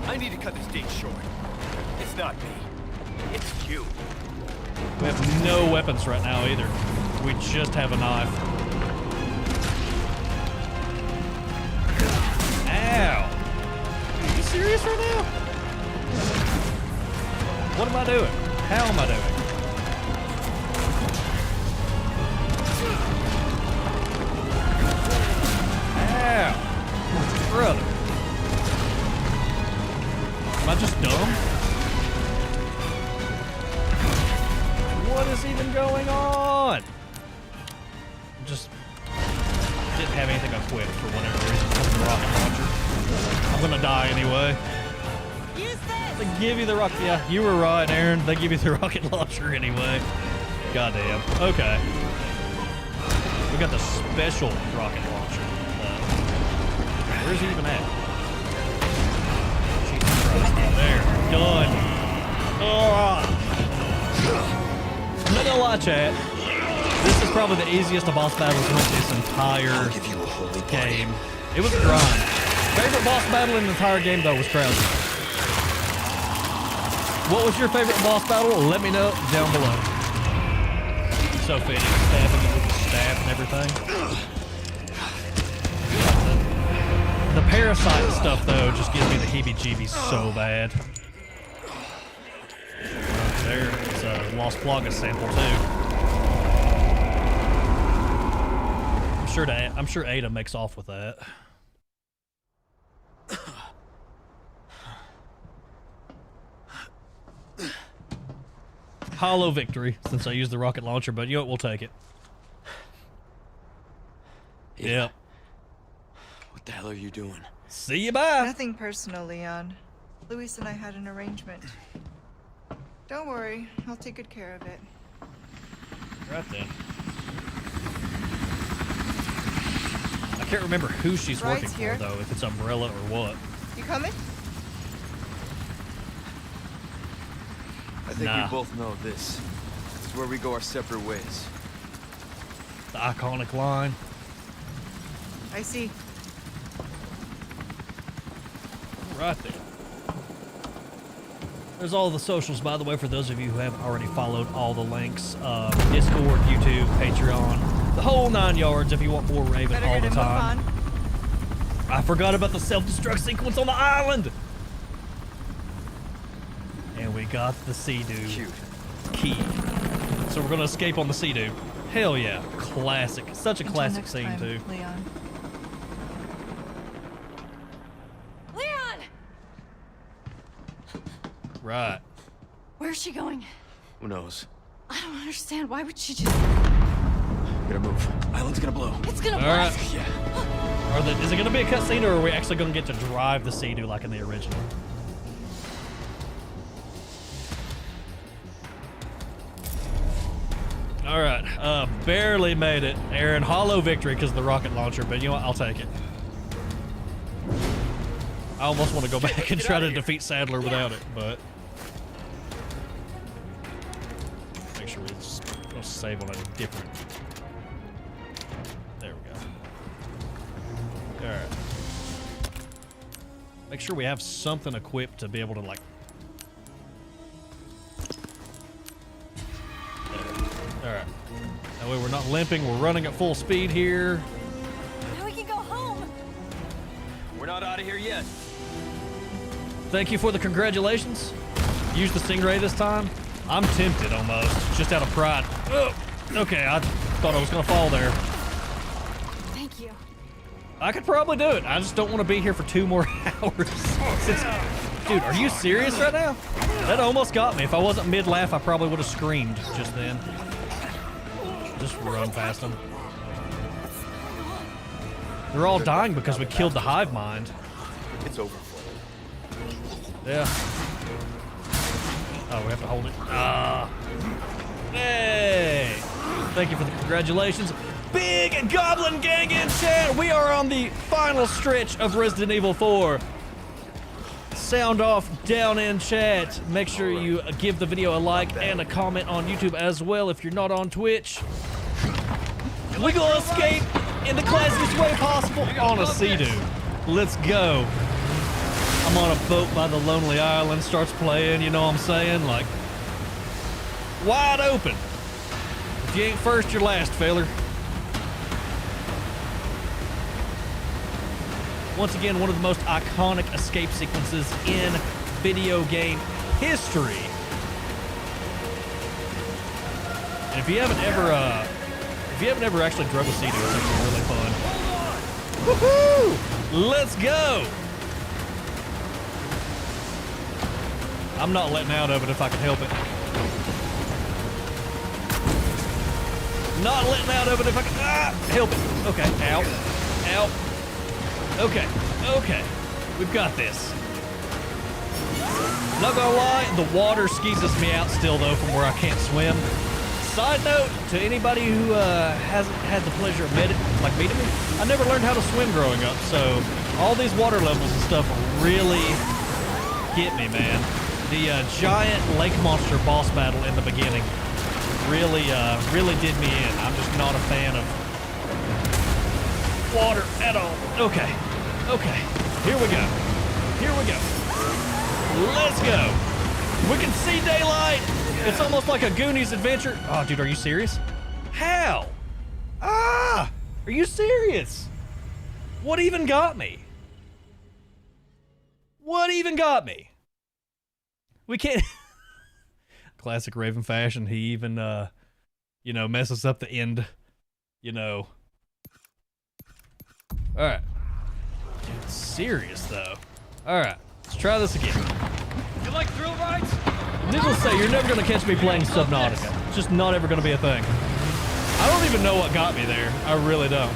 Speaker 3: I need to cut this date short. It's not me. It's you.
Speaker 1: We have no weapons right now either. We just have a knife. Ow! Are you serious right now? What am I doing? How am I doing? Ow! Brother. Am I just dumb? What is even going on? Just didn't have anything equipped for whatever reason. The rocket launcher. I'm gonna die anyway.
Speaker 8: Use this!
Speaker 1: They give you the rocket. Yeah, you were right, Aaron. They give you the rocket launcher anyway. Goddamn. Okay. We got the special rocket launcher. Where's he even at? Jesus Christ. There. Done. I'm not gonna lie, chat. This is probably the easiest of boss battles in this entire game. It was a grind. Favorite boss battle in the entire game, though, was Krauser. What was your favorite boss battle? Let me know down below. So fitting, stabbing it with the staff and everything. The parasite stuff, though, just gives me the heebie-jeebies so bad. There's a Lost Plagas sample, too. I'm sure Ada makes off with that. Hollow victory, since I used the rocket launcher, but you know what, we'll take it. Yep.
Speaker 3: What the hell are you doing?
Speaker 1: See you, bye.
Speaker 10: Nothing personal, Leon. Luis and I had an arrangement. Don't worry, I'll take good care of it.
Speaker 1: Right then. I can't remember who she's
Speaker 10: Ride's
Speaker 1: working
Speaker 10: here.
Speaker 1: for, though, if it's Umbrella or what.
Speaker 10: You coming?
Speaker 3: I think
Speaker 1: Nah.
Speaker 3: we both know this. This is where we go our separate ways.
Speaker 1: The iconic line.
Speaker 10: I see.
Speaker 1: Right there. There's all the socials, by the way, for those of you who haven't already followed all the links. Discord, YouTube, Patreon, the whole 9 yards if you want more Raven
Speaker 10: Better
Speaker 1: all
Speaker 10: get
Speaker 1: the
Speaker 10: him
Speaker 1: time.
Speaker 10: on.
Speaker 1: I forgot about the self-destruct sequence on the island! And we got the Sea-Doo
Speaker 3: Cute.
Speaker 1: key. So we're gonna escape on the Sea-Doo. Hell yeah. Classic. Such a
Speaker 10: Until
Speaker 1: classic
Speaker 10: next
Speaker 1: scene,
Speaker 10: time,
Speaker 1: too.
Speaker 10: Leon.
Speaker 8: Leon!
Speaker 1: Right.
Speaker 8: Where's she going?
Speaker 3: Who knows?
Speaker 8: I don't understand. Why would she just...
Speaker 3: Gotta move. Island's gonna blow.
Speaker 8: It's gonna
Speaker 1: All
Speaker 8: blast.
Speaker 1: right.
Speaker 3: Yeah.
Speaker 1: Is it gonna be a cutscene, or are we actually gonna get to drive the Sea-Doo like in the original? All right, barely made it, Aaron. Hollow victory because of the rocket launcher, but you know what? I'll take it. I almost want to go back and try to defeat Sadler without it, but make sure we don't save on a different. There we go. All right. Make sure we have something equipped to be able to like. All right. That way we're not limping. We're running at full speed here.
Speaker 8: Now we can go home.
Speaker 3: We're not out of here yet.
Speaker 1: Thank you for the congratulations. Use the Stingray this time. I'm tempted almost, just out of pride. Oh, okay, I thought I was gonna fall there.
Speaker 8: Thank you.
Speaker 1: I could probably do it. I just don't want to be here for 2 more hours. Dude, are you serious right now? That almost got me. If I wasn't mid-laugh, I probably would have screamed just then. Just run past them. They're all dying because we killed the hive mind.
Speaker 3: It's over.
Speaker 1: Yeah. Oh, we have to hold it. Ah. Hey! Thank you for the congratulations. Big Goblin Gang in chat. We are on the final stretch of Resident Evil 4. Sound off down in chat. Make sure you give the video a like and a comment on YouTube as well if you're not on Twitch. We gonna escape in the classiest way possible on a Sea-Doo. Let's go. I'm on a boat by the lonely island, starts playing, you know what I'm saying? Like, wide open. If you ain't first, you're last, feller. Once again, one of the most iconic escape sequences in video game history. And if you haven't ever actually drove a Sea-Doo, it's actually really fun. Woohoo! Let's go! I'm not letting out of it if I can help it. Not letting out of it if I can help it. Okay, ow, ow. Okay, okay, we've got this. Not gonna lie, the water skeezes me out still though from where I can't swim. Side note, to anybody who hasn't had the pleasure of meeting me, I never learned how to swim growing up, so all these water levels and stuff really get me, man. The giant lake monster boss battle in the beginning really did me in. I'm just not a fan of water at all. Okay, okay, here we go. Here we go. Let's go. We can see daylight. It's almost like a Goonies adventure. Oh, dude, are you serious? How? Ah, are you serious? What even got me? What even got me? We can't. Classic Raven fashion. He even, you know, messes up the end, you know. All right. Dude, serious though. All right, let's try this again.
Speaker 3: You like thrill rides?
Speaker 1: Needless to say, you're never gonna catch me playing Subnautica. It's just not ever gonna be a thing. I don't even know what got me there. I really don't.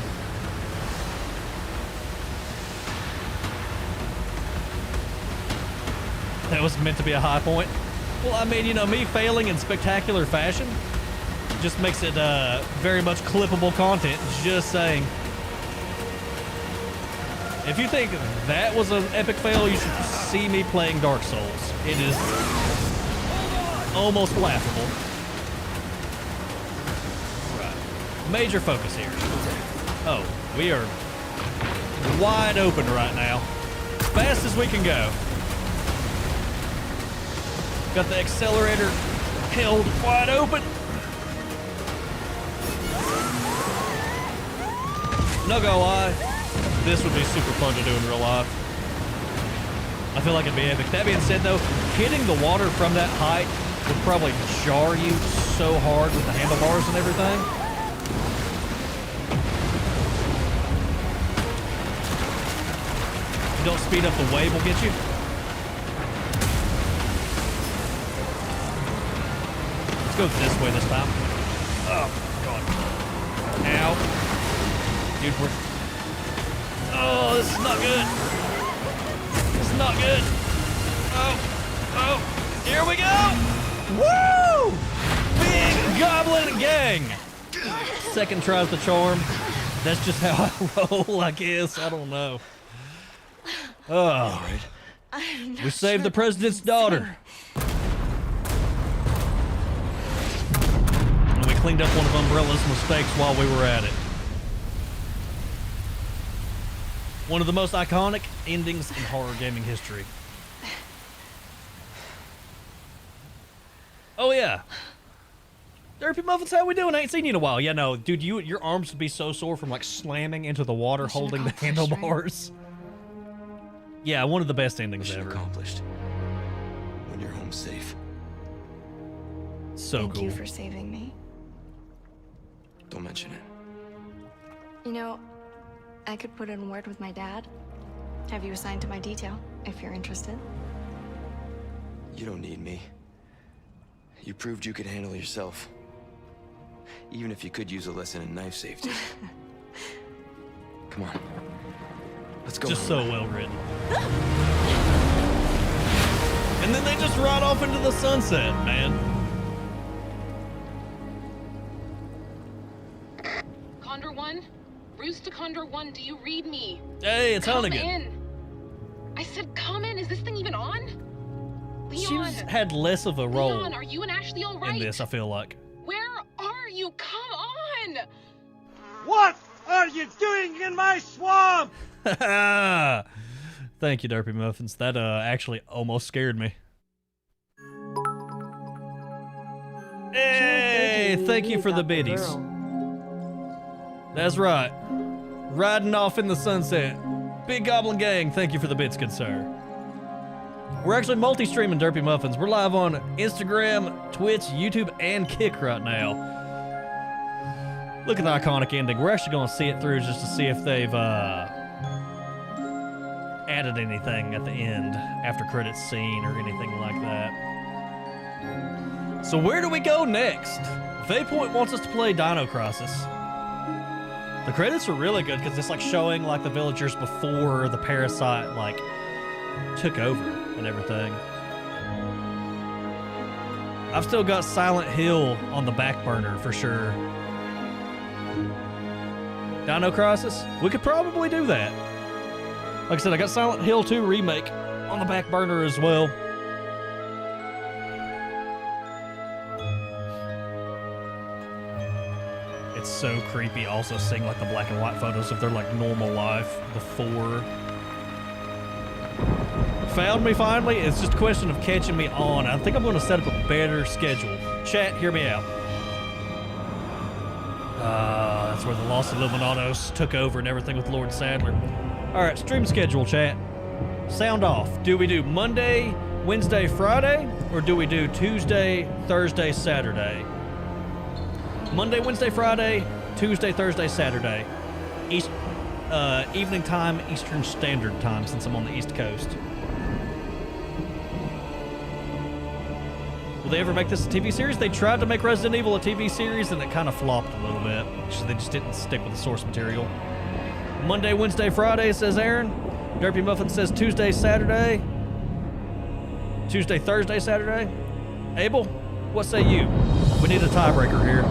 Speaker 1: That was meant to be a high point. Well, I mean, you know, me failing in spectacular fashion just makes it very much clippable content. Just saying. If you think that was an epic fail, you should see me playing Dark Souls. It is almost laughable. Right. Major focus here. Oh, we are wide open right now. Fast as we can go. Got the accelerator held wide open. Not gonna lie, this would be super fun to do in real life. I feel like it'd be epic. That being said though, hitting the water from that height would probably jar you so hard with the handlebars and everything. If you don't speed up, the wave will get you. Let's go this way this time. Oh, God. Ow. Dude, we're... Oh, this is not good. This is not good. Oh, oh, here we go. Woo! Big Goblin Gang. Second tries the charm. That's just how I roll, I guess. I don't know. Oh, we saved the president's daughter. And we cleaned up one of Umbrella's mistakes while we were at it. One of the most iconic endings in horror gaming history. Oh yeah. Derpy Muffins, how we doing? I ain't seen you in a while. Yeah, no, dude, your arms would be so sore from like slamming into the water holding the handlebars. Yeah, one of the best endings ever.
Speaker 3: Accomplished. When you're home safe.
Speaker 1: So
Speaker 8: Thank
Speaker 1: cool.
Speaker 8: you for saving me.
Speaker 3: Don't mention it.
Speaker 8: You know, I could put in a word with my dad. Have you assigned to my detail, if you're interested.
Speaker 3: You don't need me. You proved you could handle yourself. Even if you could use a lesson in knife safety. Come on. Let's go.
Speaker 1: Just so well written. And then they just ride off into the sunset, man.
Speaker 11: Condor 1? Roost to Condor 1, do you read me?
Speaker 1: Hey, it's
Speaker 11: Come
Speaker 1: Hunnigan.
Speaker 11: in. I said come in. Is this thing even on? Leon.
Speaker 1: She's had less of a role
Speaker 11: Leon, are you and Ashley all right?
Speaker 1: in this, I feel like.
Speaker 11: Where are you? Come on!
Speaker 6: What are you doing in my swamp?
Speaker 1: Thank you, Derpy Muffins. That actually almost scared me. Hey, thank you for the biddies. That's right. Riding off in the sunset. Big Goblin Gang, thank you for the bits, good sir. We're actually multi-streaming Derpy Muffins. We're live on Instagram, Twitch, YouTube, and Kick right now. Look at the iconic ending. We're actually going to see it through just to see if they've added anything at the end, after credits scene or anything like that. So where do we go next? Waypoint wants us to play Dino Crisis. The credits are really good because it's like showing like the villagers before the parasite like took over and everything. I've still got Silent Hill on the back burner for sure. Dino Crisis? We could probably do that. Like I said, I got Silent Hill 2 Remake on the back burner as well. It's so creepy also seeing like the black and white photos of their like normal life before. Found me finally. It's just a question of catching me on. I think I'm going to set up a better schedule. Chat, hear me out. That's where the Lost Illuminados took over and everything with Lord Sadler. All right, stream schedule, chat. Sound off. Do we do Monday, Wednesday, Friday, or do we do Tuesday, Thursday, Saturday? Monday, Wednesday, Friday, Tuesday, Thursday, Saturday. Evening time, Eastern Standard Time, since I'm on the East Coast. Will they ever make this a TV series? They tried to make Resident Evil a TV series, and it kind of flopped a little bit. They just didn't stick with the source material. Monday, Wednesday, Friday, says Aaron. Derpy Muffin says Tuesday, Saturday. Tuesday, Thursday, Saturday. Abel, what say you? We need a tiebreaker here.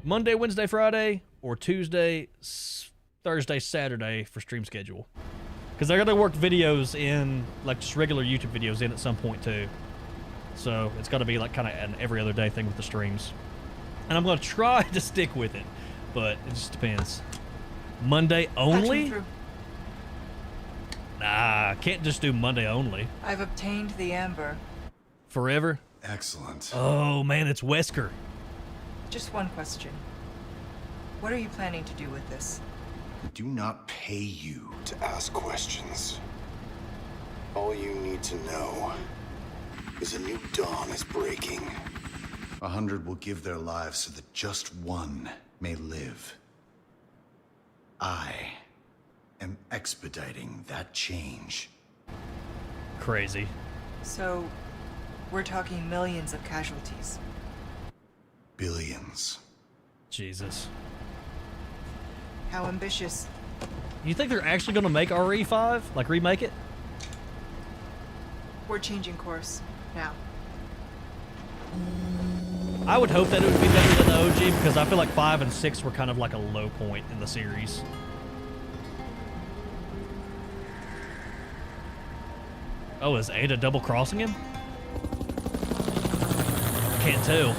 Speaker 1: Monday, Wednesday, Friday, or Tuesday, Thursday, Saturday for stream schedule. Because I gotta work videos in, like just regular YouTube videos in at some point too. So it's gotta be like kind of an every other day thing with the streams. And I'm gonna try to stick with it, but it just depends. Monday only? Nah, can't just do Monday only.
Speaker 10: I've obtained the amber.
Speaker 1: Forever?
Speaker 9: Excellent.
Speaker 1: Oh man, it's Wesker.
Speaker 10: Just one question. What are you planning to do with this?
Speaker 9: We do not pay you to ask questions. All you need to know is a new dawn is breaking. 100 will give their lives so that just one may live. I am expediting that change.
Speaker 1: Crazy.
Speaker 10: So, we're talking millions of casualties.
Speaker 9: Billions.
Speaker 1: Jesus.
Speaker 10: How ambitious.
Speaker 1: You think they're actually gonna make RE5? Like remake it?
Speaker 10: We're changing course now.
Speaker 1: I would hope that it would be better than the OG because I feel like 5 and 6 were kind of like a low point in the series. Oh, is Ada double crossing him? Can't tell.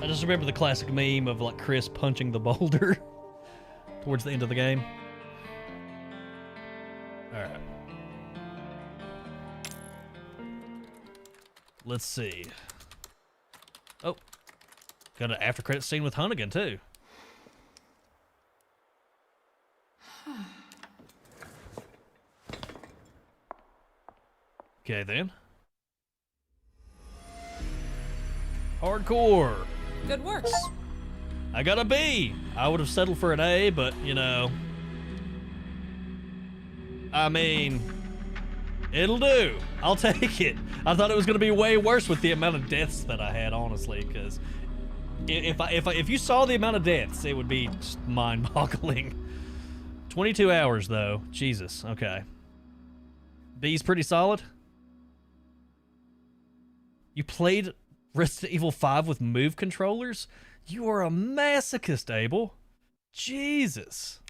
Speaker 1: I just remember the classic meme of like Chris punching the boulder towards the end of the game. Alright. Let's see. Oh. Got an after credit scene with Hunnigan too. Okay then. Hardcore.
Speaker 12: Good work.
Speaker 1: I got a B. I would have settled for an A, but you know. I mean, it'll do. I'll take it. I thought it was gonna be way worse with the amount of deaths that I had, honestly, because if you saw the amount of deaths, it would be just mind-boggling. 22 hours though. Jesus. Okay. B's pretty solid. You played Resident Evil 5 with Move controllers? You are a masochist, Abel. Jesus.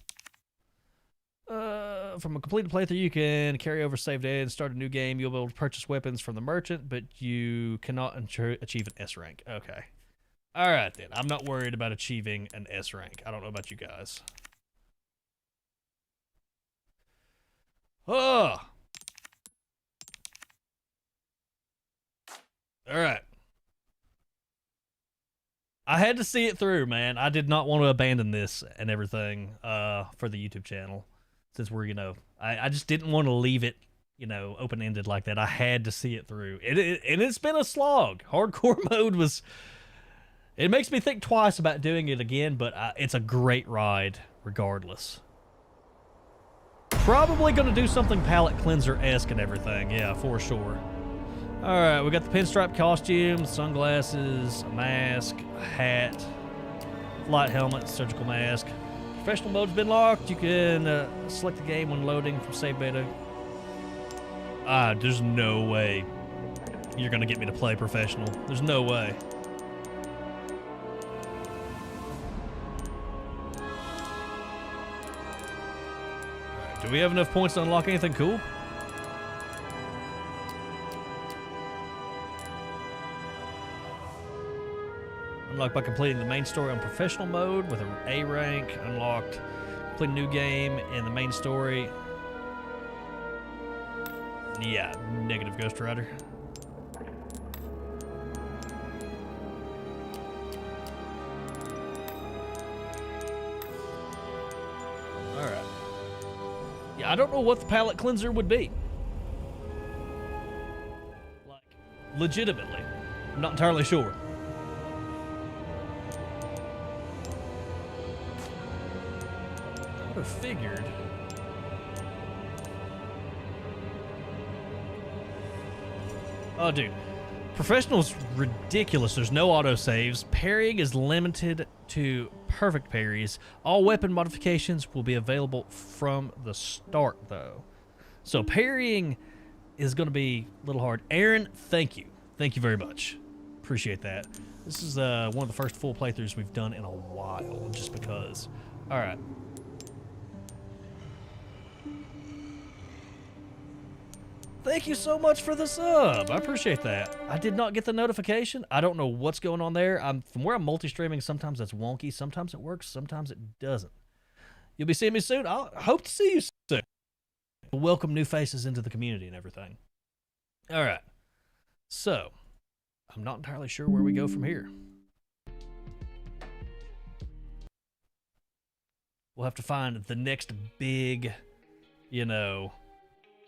Speaker 1: From a completed playthrough, you can carry over save data and start a new game. You'll be able to purchase weapons from the merchant, but you cannot achieve an S rank. Okay. All right, then. I'm not worried about achieving an S rank. I don't know about you guys. Oh. All right. I had to see it through, man. I did not want to abandon this and everything for the YouTube channel. Since we're, I just didn't want to leave it, open-ended like that. I had to see it through. And it's been a slog. Hardcore mode was... It makes me think twice about doing it again, but it's a great ride regardless. Probably going to do something palette cleanser-esque and everything. Yeah, for sure. Alright, we got the pinstripe costume, sunglasses, a mask, a hat, flight helmet, surgical mask. Professional mode's been locked. You can select the game when loading from save beta. There's no way you're going to get me to play professional. There's no way. Right, do we have enough points to unlock anything cool? Unlocked by completing the main story on professional mode with an A rank. Unlocked. Complete a new game in the main story. Yeah, negative Ghost Rider. Alright. Yeah, I don't know what the palette cleanser would be. Like, legitimately. I'm not entirely sure. Figured. Oh, dude. Professional's ridiculous. There's no autosaves. Parrying is limited to perfect parries. All weapon modifications will be available from the start, though. So parrying is going to be a little hard. Aaron, thank you. Thank you very much. Appreciate that. This is one of the first full playthroughs we've done in a while, just because. All right. Thank you so much for the sub. I appreciate that. I did not get the notification. I don't know what's going on there. From where I'm multi-streaming, sometimes that's wonky. Sometimes it works. Sometimes it doesn't. You'll be seeing me soon. I hope to see you soon. Welcome new faces into the community and everything. All right. So, I'm not entirely sure where we go from here. We'll have to find the next big,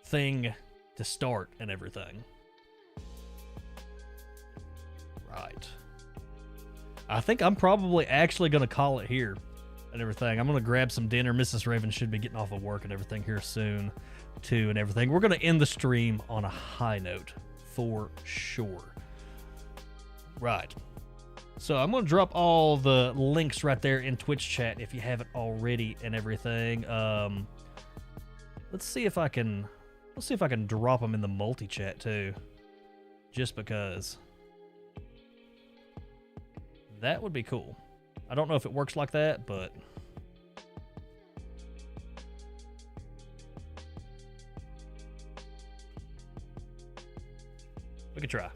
Speaker 1: thing to start and everything. Right. I think I'm probably actually going to call it here and everything. I'm going to grab some dinner. Mrs. Raven should be getting off of work and everything here soon, too, and everything. We're going to end the stream on a high note for sure. Right. So I'm going to drop all the links right there in Twitch chat if you haven't already and everything. Let's see if I can drop them in the multi-chat too. Just because. That would be cool. I don't know if it works like that, but we could try.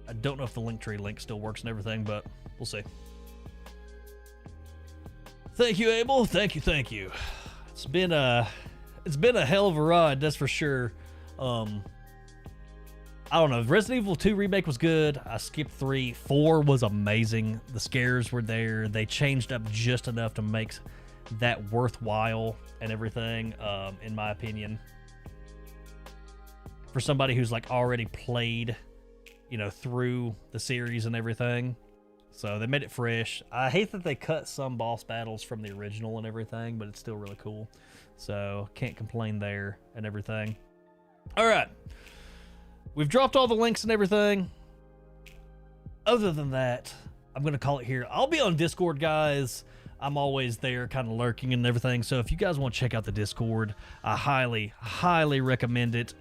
Speaker 1: I don't know if the Linktree link still works and everything, but we'll see. Thank you, Abel. Thank you. It's been a hell of a ride, that's for sure. I don't know. Resident Evil 2 remake was good. I skipped 3. 4 was amazing. The scares were there. They changed up just enough to make that worthwhile and everything, in my opinion. For somebody who's like already played, through the series and everything. So they made it fresh. I hate that they cut some boss battles from the original and everything, but it's still really cool. So can't complain there and everything. All right. We've dropped all the links and everything. Other than that, I'm going to call it here. I'll be on Discord, guys. I'm always there kind of lurking and everything. So if you guys want to check out the Discord, I highly, highly recommend it.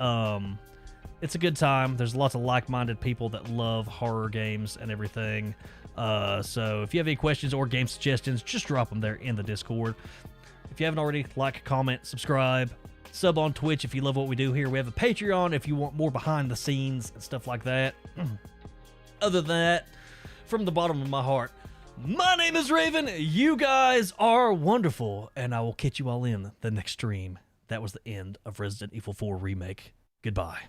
Speaker 1: it's a good time. There's lots of like-minded people that love horror games and everything. So if you have any questions or game suggestions, just drop them there in the Discord. If you haven't already, like, comment, subscribe, sub on Twitch if you love what we do here. We have a Patreon if you want more behind the scenes and stuff like that. Other than that, from the bottom of my heart, my name is Raven. You guys are wonderful, and I will catch you all in the next stream. That was the end of Resident Evil 4 Remake. Goodbye.